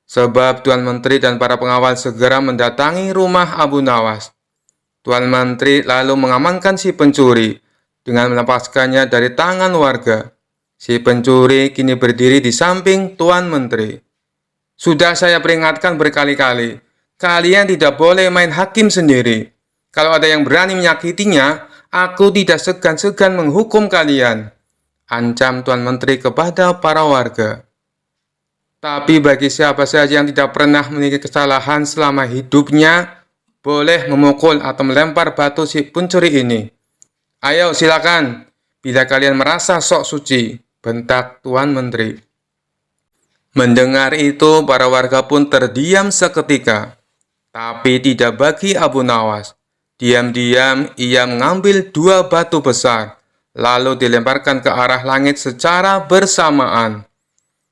sebab Tuan Menteri dan para pengawal segera mendatangi rumah Abu Nawas. Tuan Menteri lalu mengamankan si pencuri dengan melepaskannya dari tangan warga. Si pencuri kini berdiri di samping Tuan Menteri. Sudah saya peringatkan berkali-kali, kalian tidak boleh main hakim sendiri. Kalau ada yang berani menyakitinya, aku tidak segan-segan menghukum kalian. Ancam Tuan Menteri kepada para warga. Tapi bagi siapa saja yang tidak pernah memiliki kesalahan selama hidupnya, boleh memukul atau melempar batu si pencuri ini. Ayo silakan, bila kalian merasa sok suci, bentak Tuan Menteri. Mendengar itu, para warga pun terdiam seketika. Tapi tidak bagi Abu Nawas. Diam-diam ia mengambil 2 batu besar, lalu dilemparkan ke arah langit secara bersamaan.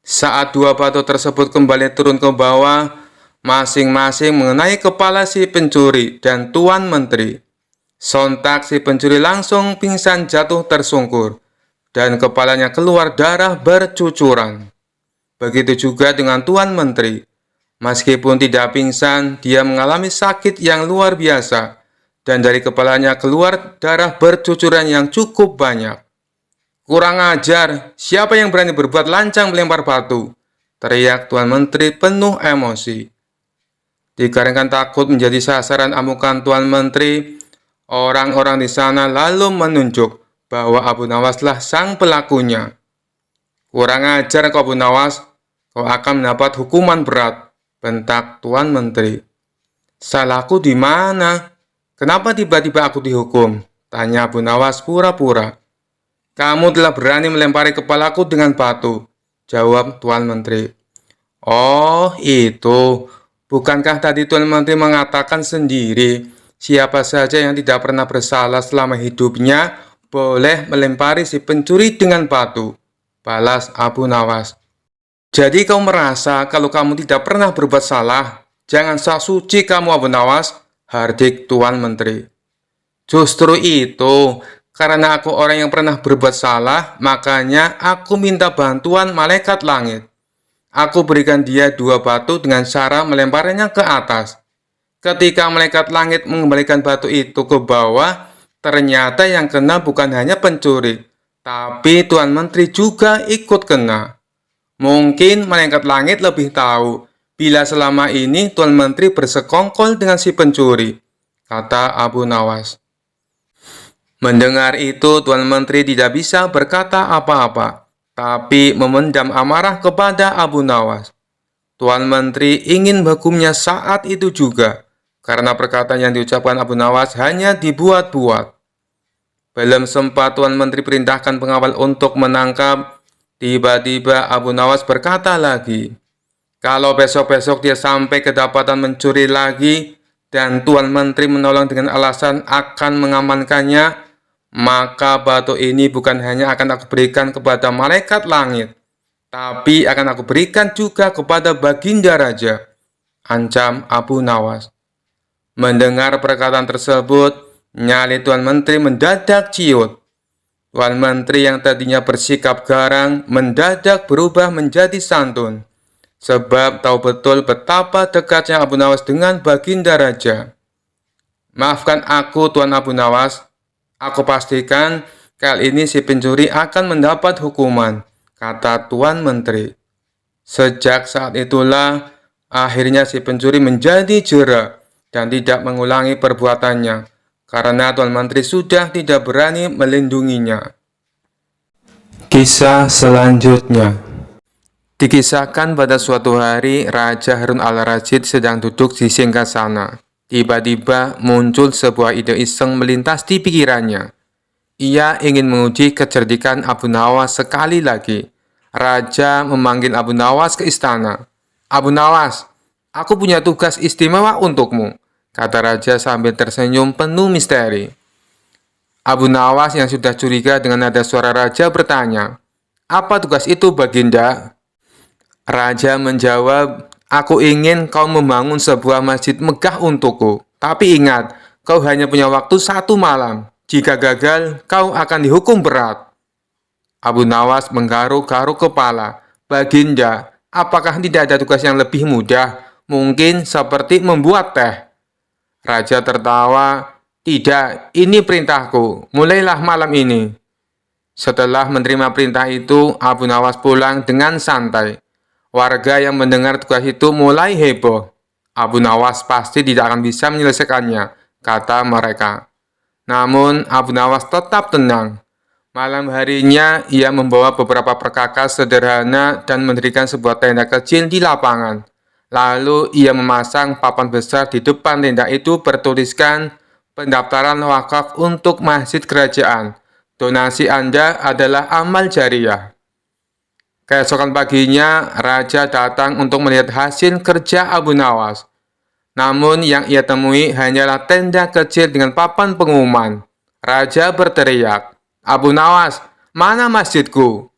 Saat 2 batu tersebut kembali turun ke bawah, masing-masing mengenai kepala si pencuri dan Tuan Menteri. Sontak si pencuri langsung pingsan jatuh tersungkur, dan kepalanya keluar darah bercucuran. Begitu juga dengan Tuan Menteri. Meskipun tidak pingsan, dia mengalami sakit yang luar biasa, dan dari kepalanya keluar darah bercucuran yang cukup banyak. Kurang ajar, siapa yang berani berbuat lancang melempar batu? Teriak Tuan Menteri penuh emosi. Dikarenakan takut menjadi sasaran amukan Tuan Menteri, orang-orang di sana lalu menunjuk bahwa Abu Nawaslah sang pelakunya. Kurang ajar kau Abu Nawas, kau akan mendapat hukuman berat, bentak Tuan Menteri. Salahku di mana? Kenapa tiba-tiba aku dihukum? Tanya Abu Nawas pura-pura. Kamu telah berani melempari kepalaku dengan batu, jawab Tuan Menteri. Oh, itu. Bukankah tadi Tuan Menteri mengatakan sendiri, siapa saja yang tidak pernah bersalah selama hidupnya, boleh melempari si pencuri dengan batu, balas Abu Nawas. Jadi kau merasa kalau kamu tidak pernah berbuat salah, jangan sok suci kamu Abu Nawas, hardik Tuan Menteri. Justru itu, karena aku orang yang pernah berbuat salah, makanya aku minta bantuan malaikat langit. Aku berikan dia 2 batu dengan cara melemparnya ke atas. Ketika malaikat langit mengembalikan batu itu ke bawah, ternyata yang kena bukan hanya pencuri, tapi Tuan Menteri juga ikut kena. Mungkin malaikat langit lebih tahu bila selama ini Tuan Menteri bersekongkol dengan si pencuri, kata Abu Nawas. Mendengar itu, Tuan Menteri tidak bisa berkata apa-apa, tapi memendam amarah kepada Abu Nawas. Tuan Menteri ingin menghukumnya saat itu juga, karena perkataan yang diucapkan Abu Nawas hanya dibuat-buat. Belum sempat Tuan Menteri perintahkan pengawal untuk menangkap, tiba-tiba Abu Nawas berkata lagi, kalau besok-besok dia sampai kedapatan mencuri lagi, dan Tuan Menteri menolong dengan alasan akan mengamankannya, maka batu ini bukan hanya akan aku berikan kepada malaikat langit, tapi akan aku berikan juga kepada Baginda Raja, ancam Abu Nawas. Mendengar perkataan tersebut, nyali Tuan Menteri mendadak ciut. Tuan Menteri yang tadinya bersikap garang mendadak berubah menjadi santun, sebab tahu betul betapa dekatnya Abu Nawas dengan Baginda Raja. Maafkan aku Tuan Abu Nawas, aku pastikan kali ini si pencuri akan mendapat hukuman, kata Tuan Menteri. Sejak saat itulah, akhirnya si pencuri menjadi jera dan tidak mengulangi perbuatannya, karena Tuan Menteri sudah tidak berani melindunginya. Kisah selanjutnya. Dikisahkan pada suatu hari, Raja Harun al-Rasyid sedang duduk di singgasana. Tiba-tiba muncul sebuah ide iseng melintas di pikirannya. Ia ingin menguji kecerdikan Abu Nawas sekali lagi. Raja memanggil Abu Nawas ke istana. Abu Nawas, aku punya tugas istimewa untukmu, kata Raja sambil tersenyum penuh misteri. Abu Nawas yang sudah curiga dengan nada suara Raja bertanya, apa tugas itu Baginda? Raja menjawab, aku ingin kau membangun sebuah masjid megah untukku. Tapi ingat, kau hanya punya waktu 1 malam. Jika gagal, kau akan dihukum berat. Abu Nawas menggaruk-garuk kepala. Baginda, apakah tidak ada tugas yang lebih mudah? Mungkin seperti membuat teh. Raja tertawa, tidak, ini perintahku. Mulailah malam ini. Setelah menerima perintah itu, Abu Nawas pulang dengan santai. Warga yang mendengar tugas itu mulai heboh. Abu Nawas pasti tidak akan bisa menyelesaikannya, kata mereka. Namun, Abu Nawas tetap tenang. Malam harinya, ia membawa beberapa perkakas sederhana dan mendirikan sebuah tenda kecil di lapangan. Lalu, ia memasang papan besar di depan tenda itu bertuliskan pendaftaran wakaf untuk masjid kerajaan. Donasi Anda adalah amal jariah. Keesokan paginya, Raja datang untuk melihat hasil kerja Abu Nawas. Namun yang ia temui hanyalah tenda kecil dengan papan pengumuman. Raja berteriak, "Abu Nawas, mana masjidku?"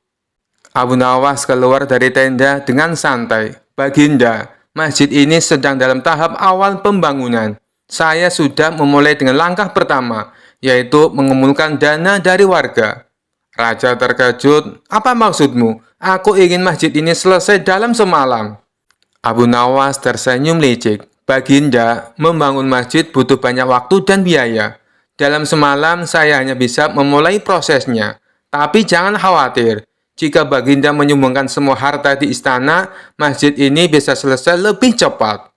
Abu Nawas keluar dari tenda dengan santai. "Baginda, masjid ini sedang dalam tahap awal pembangunan. Saya sudah memulai dengan langkah pertama, yaitu mengumpulkan dana dari warga." Raja terkejut, "Apa maksudmu? Aku ingin masjid ini selesai dalam semalam." Abu Nawas tersenyum licik. "Baginda, membangun masjid butuh banyak waktu dan biaya. Dalam semalam saya hanya bisa memulai prosesnya. Tapi jangan khawatir, jika Baginda menyumbangkan semua harta di istana, masjid ini bisa selesai lebih cepat."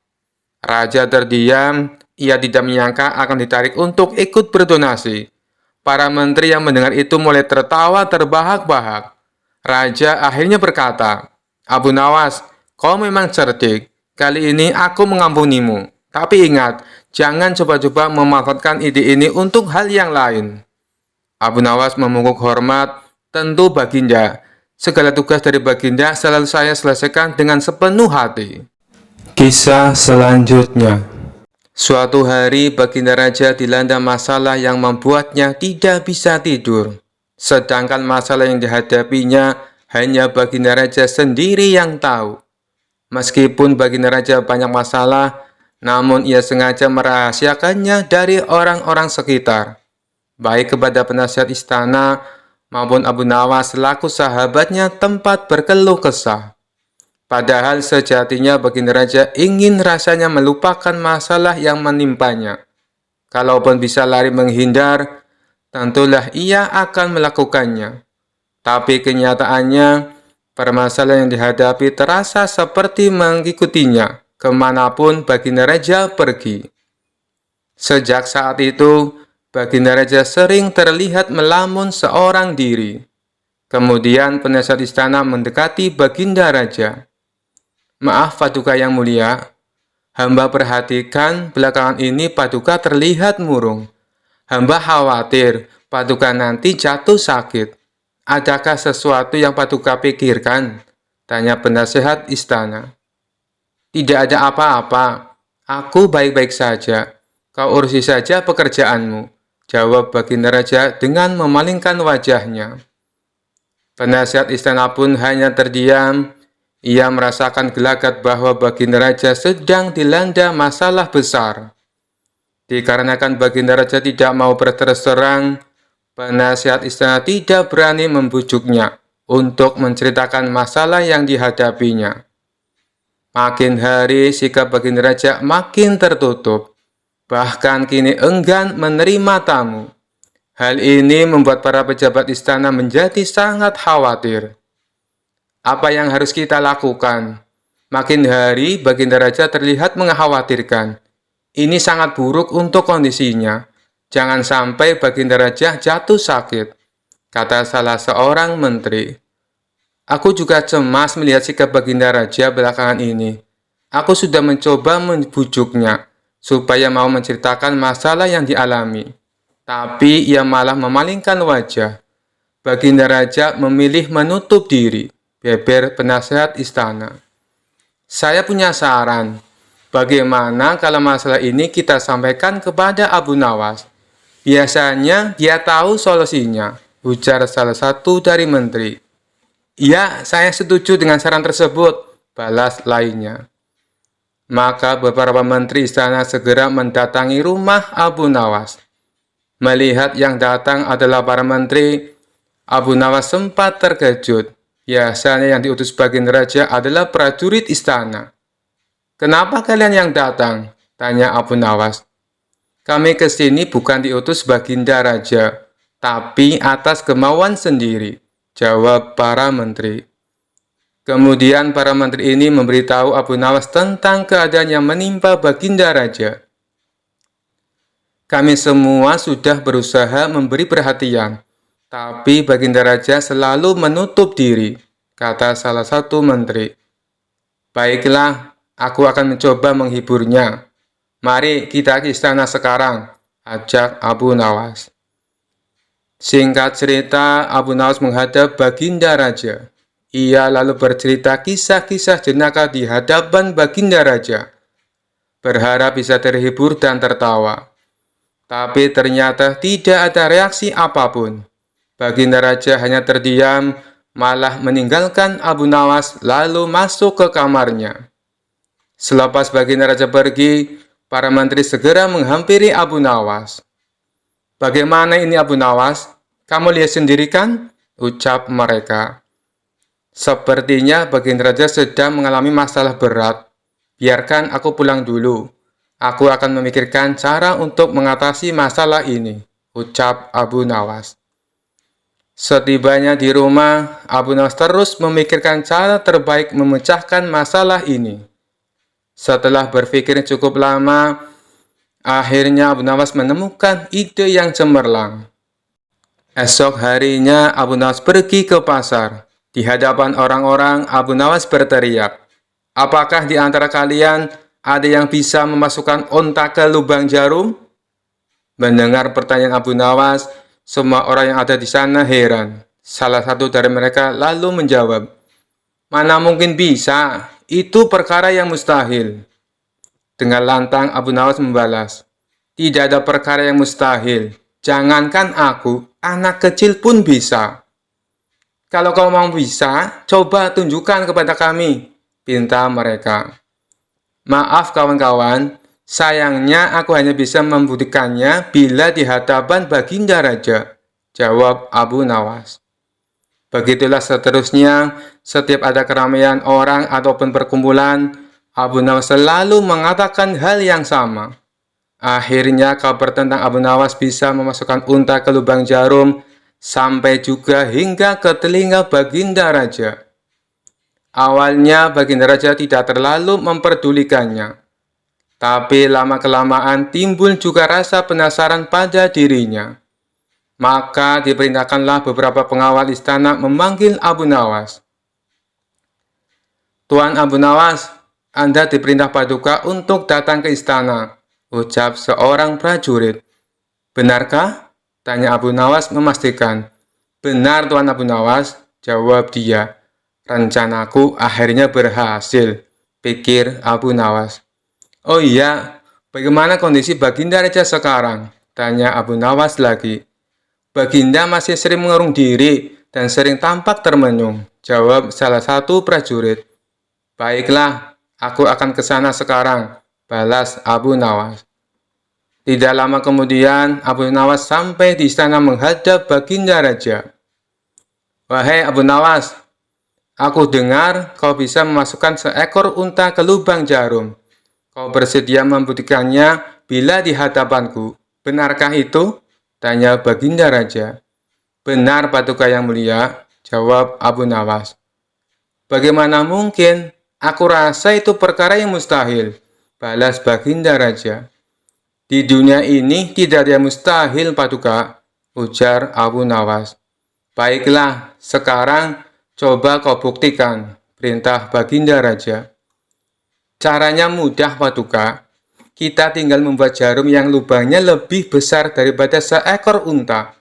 Raja terdiam, ia tidak menyangka akan ditarik untuk ikut berdonasi. Para menteri yang mendengar itu mulai tertawa terbahak-bahak. Raja akhirnya berkata, "Abu Nawas, kau memang cerdik. Kali ini aku mengampunimu. Tapi ingat, jangan coba-coba memanfaatkan ide ini untuk hal yang lain." Abu Nawas memungkuk hormat, "Tentu Baginda. Segala tugas dari Baginda selalu saya selesaikan dengan sepenuh hati." Kisah selanjutnya. Suatu hari, Baginda Raja dilanda masalah yang membuatnya tidak bisa tidur. Sedangkan masalah yang dihadapinya hanya Baginda Raja sendiri yang tahu. Meskipun Baginda Raja banyak masalah, namun ia sengaja merahasiakannya dari orang-orang sekitar, baik kepada penasihat istana maupun Abu Nawas selaku sahabatnya tempat berkeluh kesah. Padahal sejatinya Baginda Raja ingin rasanya melupakan masalah yang menimpanya. Kalaupun bisa lari menghindar, tentulah ia akan melakukannya. Tapi kenyataannya, permasalahan yang dihadapi terasa seperti mengikutinya kemanapun Baginda Raja pergi. Sejak saat itu, Baginda Raja sering terlihat melamun seorang diri. Kemudian penasihat istana mendekati Baginda Raja. "Maaf Paduka yang mulia, hamba perhatikan belakangan ini Paduka terlihat murung. Hamba khawatir Paduka nanti jatuh sakit. Adakah sesuatu yang Paduka pikirkan?" tanya penasehat istana. "Tidak ada apa-apa, aku baik-baik saja. Kau urusi saja pekerjaanmu," jawab Baginda Raja dengan memalingkan wajahnya. Penasihat istana pun hanya terdiam. Ia merasakan gelagat bahwa Baginda Raja sedang dilanda masalah besar. Dikarenakan Baginda Raja tidak mau berterus terang, penasihat istana tidak berani membujuknya untuk menceritakan masalah yang dihadapinya. Makin hari, sikap Baginda Raja makin tertutup, bahkan kini enggan menerima tamu. Hal ini membuat para pejabat istana menjadi sangat khawatir. Apa yang harus kita lakukan? Makin hari, Baginda Raja terlihat mengkhawatirkan. Ini sangat buruk untuk kondisinya. Jangan sampai Baginda Raja jatuh sakit, kata salah seorang menteri. Aku juga cemas melihat sikap Baginda Raja belakangan ini. Aku sudah mencoba membujuknya, supaya mau menceritakan masalah yang dialami. Tapi ia malah memalingkan wajah. Baginda Raja memilih menutup diri, beber penasehat istana. Saya punya saran. Bagaimana kalau masalah ini kita sampaikan kepada Abu Nawas? Biasanya dia tahu solusinya, ujar salah satu dari menteri. Ya, saya setuju dengan saran tersebut, balas lainnya. Maka beberapa menteri istana segera mendatangi rumah Abu Nawas. Melihat yang datang adalah para menteri, Abu Nawas sempat terkejut. Biasanya yang diutus Baginda Raja adalah prajurit istana. Kenapa kalian yang datang? Tanya Abu Nawas. Kami ke sini bukan diutus Baginda Raja. tapi atas kemauan sendiri, jawab para menteri. Kemudian para menteri ini memberitahu Abu Nawas tentang keadaan yang menimpa Baginda Raja. Kami semua sudah berusaha memberi perhatian, tapi Baginda Raja selalu menutup diri, kata salah satu menteri. Baiklah, aku akan mencoba menghiburnya. Mari kita ke istana sekarang, ajak Abu Nawas. Singkat cerita, Abu Nawas menghadap Baginda Raja. Ia lalu bercerita kisah-kisah jenaka di hadapan Baginda Raja, berharap bisa terhibur dan tertawa. Tapi ternyata tidak ada reaksi apapun. Baginda Raja hanya terdiam, malah meninggalkan Abu Nawas lalu masuk ke kamarnya. Selepas Baginda Raja pergi, para menteri segera menghampiri Abu Nawas. Bagaimana ini Abu Nawas? Kamu lihat sendiri kan? Ucap mereka. Sepertinya Baginda Raja sedang mengalami masalah berat. Biarkan aku pulang dulu. Aku akan memikirkan cara untuk mengatasi masalah ini, ucap Abu Nawas. Setibanya di rumah, Abu Nawas terus memikirkan cara terbaik memecahkan masalah ini. Setelah berpikir cukup lama, akhirnya Abu Nawas menemukan ide yang cemerlang. Esok harinya Abu Nawas pergi ke pasar. Di hadapan orang-orang, Abu Nawas berteriak, "Apakah di antara kalian ada yang bisa memasukkan unta ke lubang jarum?" Mendengar pertanyaan Abu Nawas, semua orang yang ada di sana heran. Salah satu dari mereka lalu menjawab, "Mana mungkin bisa, itu perkara yang mustahil." Dengan lantang Abu Nawas membalas, "Tidak ada perkara yang mustahil. Jangankan aku, anak kecil pun bisa." "Kalau kau mau bisa, coba tunjukkan kepada kami," pinta mereka. "Maaf kawan-kawan, sayangnya aku hanya bisa membuktikannya bila di hadapan Baginda Raja," jawab Abu Nawas. Begitulah seterusnya, setiap ada keramaian orang ataupun perkumpulan, Abu Nawas selalu mengatakan hal yang sama. Akhirnya kabar tentang Abu Nawas bisa memasukkan unta ke lubang jarum sampai juga hingga ke telinga Baginda Raja. Awalnya Baginda Raja tidak terlalu memperdulikannya, tapi lama-kelamaan timbul juga rasa penasaran pada dirinya. Maka diperintahkanlah beberapa pengawal istana memanggil Abu Nawas. "Tuan Abu Nawas, Anda diperintah Paduka untuk datang ke istana," ucap seorang prajurit. "Benarkah?" tanya Abu Nawas memastikan. "Benar Tuan Abu Nawas," jawab dia. "Rencanaku akhirnya berhasil," pikir Abu Nawas. "Oh iya, bagaimana kondisi Baginda Raja sekarang?" tanya Abu Nawas lagi. "Baginda masih sering mengurung diri dan sering tampak termenung," jawab salah satu prajurit. "Baiklah, aku akan ke sana sekarang," balas Abu Nawas. Tidak lama kemudian, Abu Nawas sampai di istana menghadap Baginda Raja. "Wahai Abu Nawas, aku dengar kau bisa memasukkan seekor unta ke lubang jarum. Kau bersedia membuktikannya bila di hadapanku. Benarkah itu?" tanya Baginda Raja. "Benar Paduka yang mulia," jawab Abu Nawas. "Bagaimana mungkin? Aku rasa itu perkara yang mustahil," balas Baginda Raja. "Di dunia ini tidak ada yang mustahil, Paduka," ujar Abu Nawas. "Baiklah, sekarang coba kau buktikan," perintah Baginda Raja. "Caranya mudah, Paduka. Kita tinggal membuat jarum yang lubangnya lebih besar daripada seekor unta.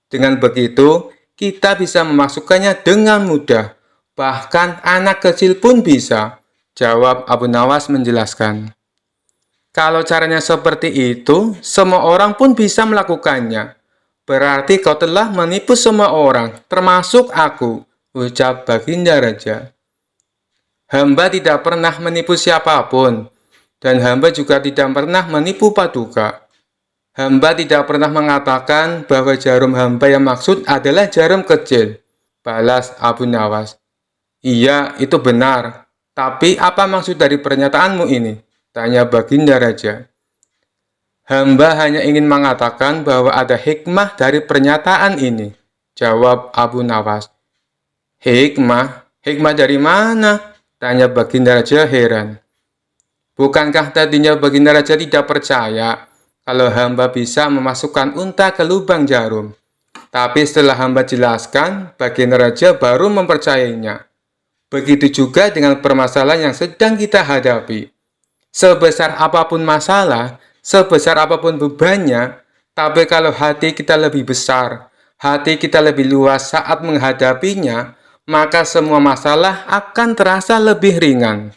Dengan begitu, kita bisa memasukkannya dengan mudah. Bahkan anak kecil pun bisa," jawab Abu Nawas menjelaskan. "Kalau caranya seperti itu, semua orang pun bisa melakukannya. Berarti kau telah menipu semua orang, termasuk aku," ucap Baginda Raja. "Hamba tidak pernah menipu siapapun, dan hamba juga tidak pernah menipu Paduka. Hamba tidak pernah mengatakan bahwa jarum hamba yang maksud adalah jarum kecil," balas Abu Nawas. "Iya, itu benar. Tapi apa maksud dari pernyataanmu ini?" tanya Baginda Raja. Hamba hanya ingin mengatakan bahwa ada hikmah dari pernyataan ini, jawab Abu Nawas. Hikmah? Hikmah dari mana? Tanya Baginda Raja heran. Bukankah tadinya Baginda Raja tidak percaya kalau hamba bisa memasukkan unta ke lubang jarum? Tapi setelah hamba jelaskan, Baginda Raja baru mempercayainya. Begitu juga dengan permasalahan yang sedang kita hadapi. Sebesar apapun masalah, sebesar apapun bebannya, tapi kalau hati kita lebih besar, hati kita lebih luas saat menghadapinya, maka semua masalah akan terasa lebih ringan.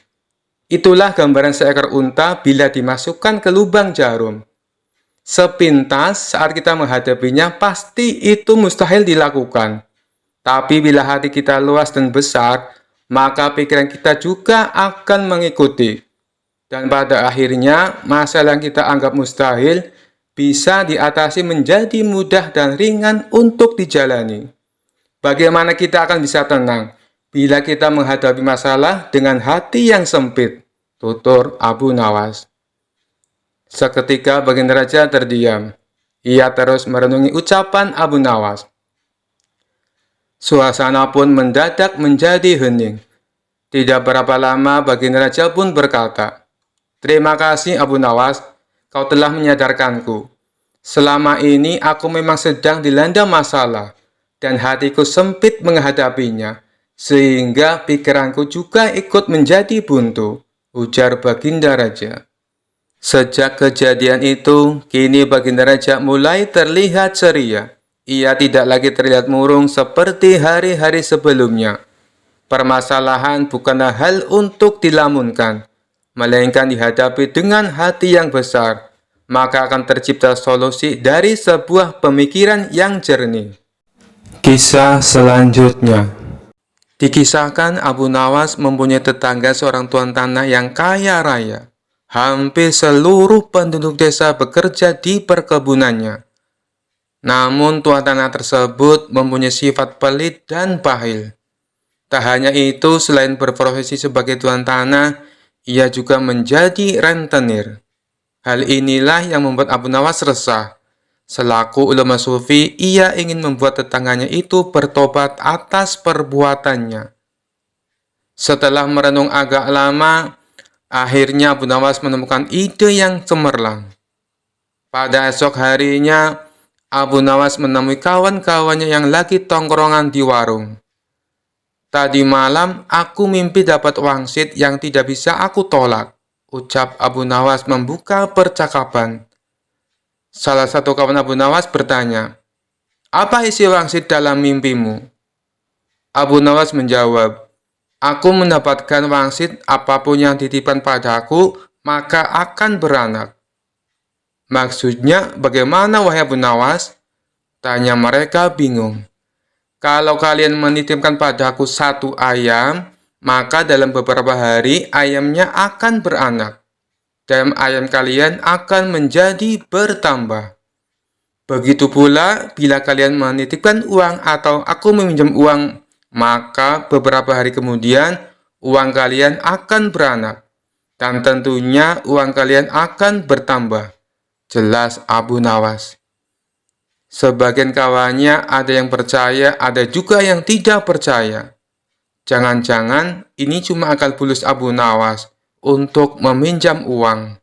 Itulah gambaran seekor unta bila dimasukkan ke lubang jarum. Sepintas saat kita menghadapinya, pasti itu mustahil dilakukan. Tapi bila hati kita luas dan besar, maka pikiran kita juga akan mengikuti. Dan pada akhirnya, masalah yang kita anggap mustahil bisa diatasi menjadi mudah dan ringan untuk dijalani. Bagaimana kita akan bisa tenang bila kita menghadapi masalah dengan hati yang sempit? Tutur Abu Nawas. Seketika Baginda Raja terdiam. Ia terus merenungi ucapan Abu Nawas. Suasana pun mendadak menjadi hening. Tidak berapa lama Baginda Raja pun berkata, "Terima kasih Abu Nawas, kau telah menyadarkanku. Selama ini aku memang sedang dilanda masalah, dan hatiku sempit menghadapinya, sehingga pikiranku juga ikut menjadi buntu," ujar Baginda Raja. Sejak kejadian itu, kini Baginda Raja mulai terlihat ceria. Ia tidak lagi terlihat murung seperti hari-hari sebelumnya. Permasalahan bukanlah hal untuk dilamunkan, melainkan dihadapi dengan hati yang besar, maka akan tercipta solusi dari sebuah pemikiran yang jernih. Kisah selanjutnya. Dikisahkan Abu Nawas mempunyai tetangga seorang tuan tanah yang kaya raya. Hampir seluruh penduduk desa bekerja di perkebunannya. Namun tuan tanah tersebut mempunyai sifat pelit dan bahil. Tak hanya itu, selain berprofesi sebagai tuan tanah, ia juga menjadi rentenir. Hal inilah yang membuat Abu Nawas resah. Selaku ulama sufi, ia ingin membuat tetangganya itu bertobat atas perbuatannya. Setelah merenung agak lama, akhirnya Abu Nawas menemukan ide yang cemerlang. Pada esok harinya, Abu Nawas menemui kawan-kawannya yang lagi tongkrongan di warung. "Tadi malam aku mimpi dapat wangsit yang tidak bisa aku tolak," ucap Abu Nawas membuka percakapan. Salah satu kawan Abu Nawas bertanya, "Apa isi wangsit dalam mimpimu?" Abu Nawas menjawab, "Aku mendapatkan wangsit apapun yang titipan padaku, maka akan beranak." "Maksudnya bagaimana wahai Abu Nawas?" tanya mereka bingung. "Kalau kalian menitipkan padaku satu ayam, maka dalam beberapa hari ayamnya akan beranak, dan ayam kalian akan menjadi bertambah. Begitu pula bila kalian menitipkan uang atau aku meminjam uang, maka beberapa hari kemudian uang kalian akan beranak, dan tentunya uang kalian akan bertambah," jelas Abu Nawas. Sebagian kawannya ada yang percaya, ada juga yang tidak percaya. Jangan-jangan ini cuma akal bulus Abu Nawas untuk meminjam uang.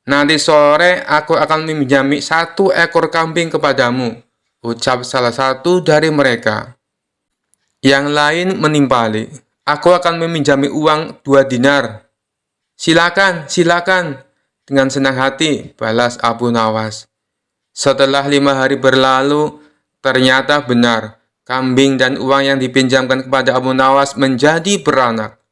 "Nanti sore aku akan meminjami 1 ekor kambing kepadamu," ucap salah satu dari mereka. Yang lain menimpali, "Aku akan meminjami uang 2 dinar. Silakan, silakan," dengan senang hati balas Abu Nawas. Setelah 5 hari berlalu, ternyata benar, kambing dan uang yang dipinjamkan kepada Abu Nawas menjadi beranak.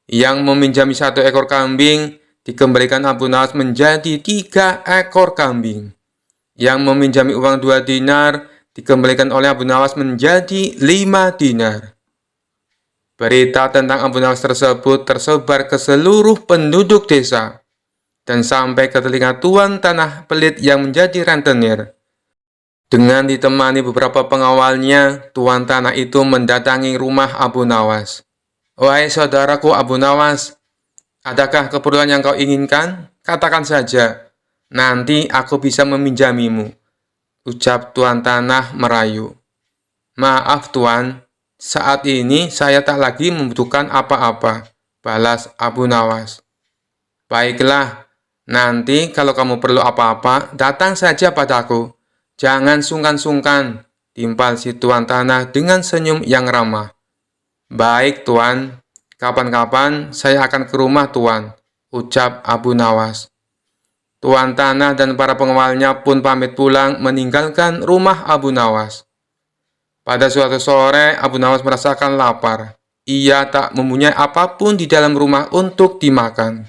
Yang meminjami 1 ekor kambing, dikembalikan Abu Nawas menjadi 3 ekor kambing. Yang meminjami uang 2 dinar, dikembalikan oleh Abu Nawas menjadi 5 dinar. Berita tentang Abu Nawas tersebut tersebar ke seluruh penduduk desa, dan sampai ke telinga tuan tanah pelit yang menjadi rentenir. Dengan ditemani beberapa pengawalnya, tuan tanah itu mendatangi rumah Abu Nawas. "Wahai saudaraku Abu Nawas, adakah keperluan yang kau inginkan? Katakan saja. Nanti aku bisa meminjamimu, ucap tuan tanah merayu. Maaf tuan, saat ini saya tak lagi membutuhkan apa-apa, balas Abu Nawas. Baiklah, nanti kalau kamu perlu apa-apa, datang saja padaku. Jangan sungkan-sungkan, timpal si tuan tanah dengan senyum yang ramah. Baik tuan, kapan-kapan saya akan ke rumah tuan, ucap Abu Nawas. Tuan tanah dan para pengawalnya pun pamit pulang meninggalkan rumah Abu Nawas. Pada suatu sore, Abu Nawas merasakan lapar. Ia tak mempunyai apapun di dalam rumah untuk dimakan.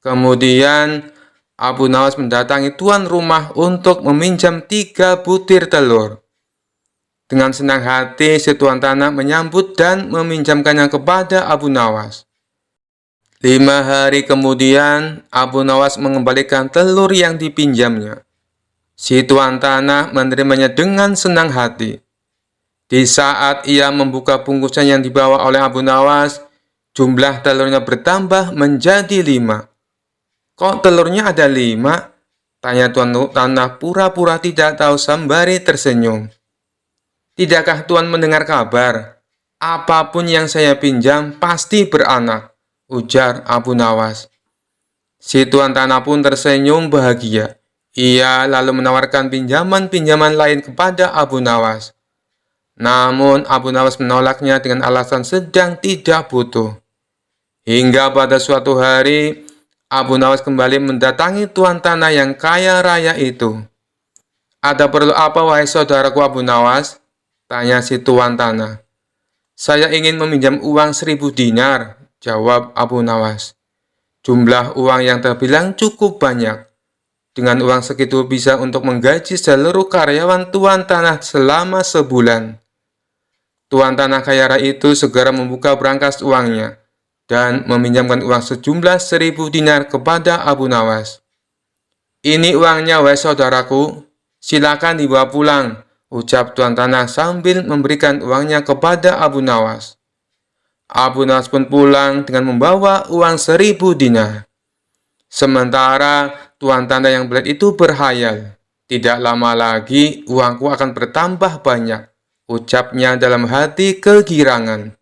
Kemudian, Abu Nawas mendatangi tuan rumah untuk meminjam 3 butir telur. Dengan senang hati, si tuan tanah menyambut dan meminjamkannya kepada Abu Nawas. 5 hari kemudian, Abu Nawas mengembalikan telur yang dipinjamnya. Si tuan tanah menerimanya dengan senang hati. Di saat ia membuka bungkusan yang dibawa oleh Abu Nawas, jumlah telurnya bertambah menjadi 5. Kok telurnya ada 5? Tanya tuan tanah pura-pura tidak tahu sembari tersenyum. Tidakkah tuan mendengar kabar? Apapun yang saya pinjam pasti beranak, ujar Abu Nawas. Si tuan tanah pun tersenyum bahagia. Ia lalu menawarkan pinjaman-pinjaman lain kepada Abu Nawas. Namun Abu Nawas menolaknya dengan alasan sedang tidak butuh. Hingga pada suatu hari, Abu Nawas kembali mendatangi tuan tanah yang kaya raya itu. Ada perlu apa wahai saudaraku Abu Nawas? Tanya si tuan tanah. Saya ingin meminjam uang 1000 dinar, jawab Abu Nawas. Jumlah uang yang terbilang cukup banyak. Dengan uang segitu bisa untuk menggaji seluruh karyawan tuan tanah selama sebulan. Tuan tanah kaya raya itu segera membuka berangkas uangnya dan meminjamkan uang sejumlah 1000 dinar kepada Abu Nawas. Ini uangnya wahai saudaraku, silakan dibawa pulang, ucap tuan tanah sambil memberikan uangnya kepada Abu Nawas. Abu Nawas pun pulang dengan membawa uang 1000 dinar. Sementara tuan tanah yang belat itu berhayal, tidak lama lagi uangku akan bertambah banyak, ucapnya dalam hati kegirangan.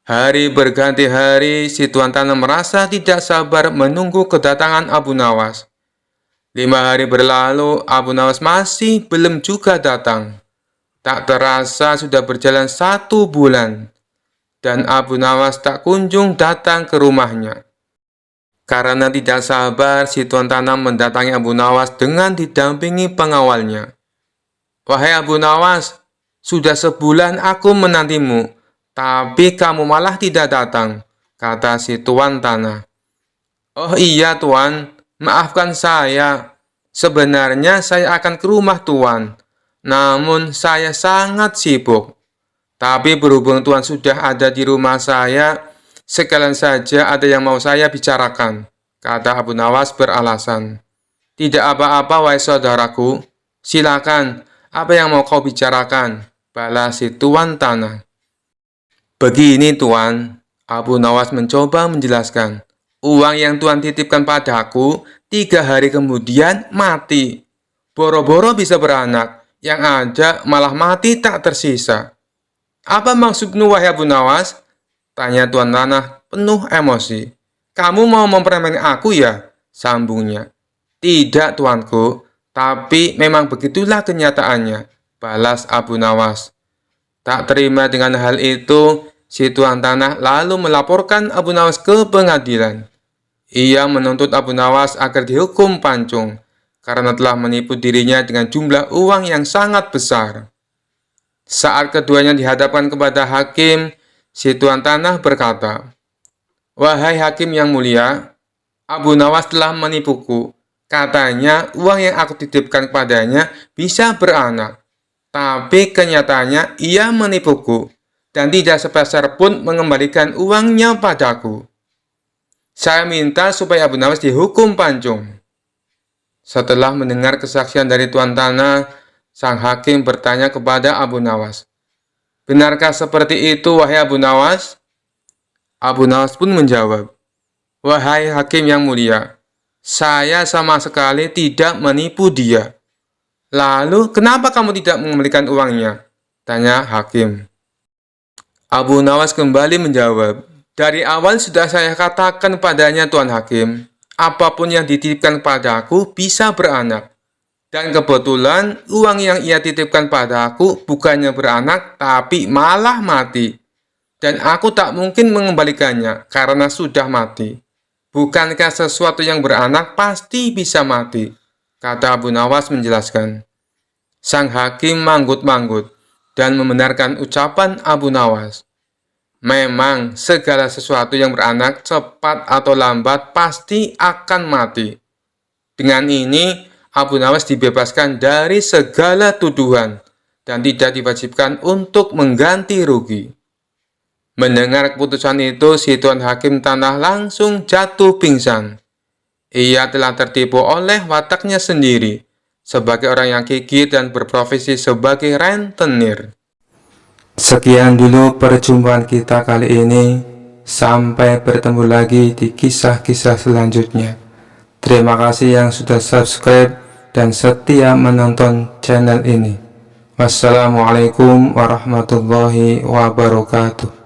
Hari berganti hari, si tuan tanah merasa tidak sabar menunggu kedatangan Abu Nawas. 5 hari berlalu, Abu Nawas masih belum juga datang. Tak terasa sudah berjalan 1 bulan, dan Abu Nawas tak kunjung datang ke rumahnya. Karena tidak sabar, si tuan tanah mendatangi Abu Nawas dengan didampingi pengawalnya. Wahai Abu Nawas, sudah sebulan aku menantimu, tapi kamu malah tidak datang, kata si tuan tanah. Oh iya tuan, maafkan saya. Sebenarnya saya akan ke rumah tuan, namun saya sangat sibuk. Tapi berhubung tuan sudah ada di rumah saya, sekalian saja ada yang mau saya bicarakan, kata Abu Nawas beralasan. Tidak apa-apa wahai saudaraku, silakan, apa yang mau kau bicarakan, balas si tuan tanah. Begini tuan, Abu Nawas mencoba menjelaskan. Uang yang tuan titipkan padaku 3 hari kemudian mati. Boro-boro bisa beranak, yang ada malah mati tak tersisa. Apa maksudmu wahai Abu Nawas? Tanya tuan tanah penuh emosi. Kamu mau mempermainkan aku ya? Sambungnya. Tidak tuanku, tapi memang begitulah kenyataannya, balas Abu Nawas. Tak terima dengan hal itu, si tuan tanah lalu melaporkan Abu Nawas ke pengadilan. Ia menuntut Abu Nawas agar dihukum pancung karena telah menipu dirinya dengan jumlah uang yang sangat besar. Saat keduanya dihadapkan kepada hakim, si tuan tanah berkata, "Wahai hakim yang mulia, Abu Nawas telah menipuku. Katanya uang yang aku titipkan kepadanya bisa beranak. Tapi kenyataannya ia menipuku dan tidak sepeser pun mengembalikan uangnya padaku. Saya minta supaya Abu Nawas dihukum pancung." Setelah mendengar kesaksian dari tuan tanah, sang hakim bertanya kepada Abu Nawas, "Benarkah seperti itu, wahai Abu Nawas?" Abu Nawas pun menjawab, "Wahai hakim yang mulia, Saya sama sekali tidak menipu dia. Lalu, kenapa kamu tidak mengembalikan uangnya? Tanya hakim. Abu Nawas kembali menjawab, dari awal sudah saya katakan padanya Tuan Hakim, apapun yang dititipkan padaku bisa beranak. Dan kebetulan uang yang ia titipkan padaku bukannya beranak, tapi malah mati. Dan aku tak mungkin mengembalikannya karena sudah mati. Bukankah sesuatu yang beranak pasti bisa mati? Kata Abu Nawas menjelaskan. Sang hakim manggut-manggut dan membenarkan ucapan Abu Nawas. Memang segala sesuatu yang beranak cepat atau lambat pasti akan mati. Dengan ini, Abu Nawas dibebaskan dari segala tuduhan dan tidak diwajibkan untuk mengganti rugi. Mendengar keputusan itu, si Tuan Hakim Tanah langsung jatuh pingsan. Ia telah tertipu oleh wataknya sendiri, sebagai orang yang gigih dan berprofesi sebagai rentenir. Sekian dulu perjumpaan kita kali ini. Sampai bertemu lagi di kisah-kisah selanjutnya. Terima kasih yang sudah subscribe dan setia menonton channel ini. Wassalamualaikum warahmatullahi wabarakatuh.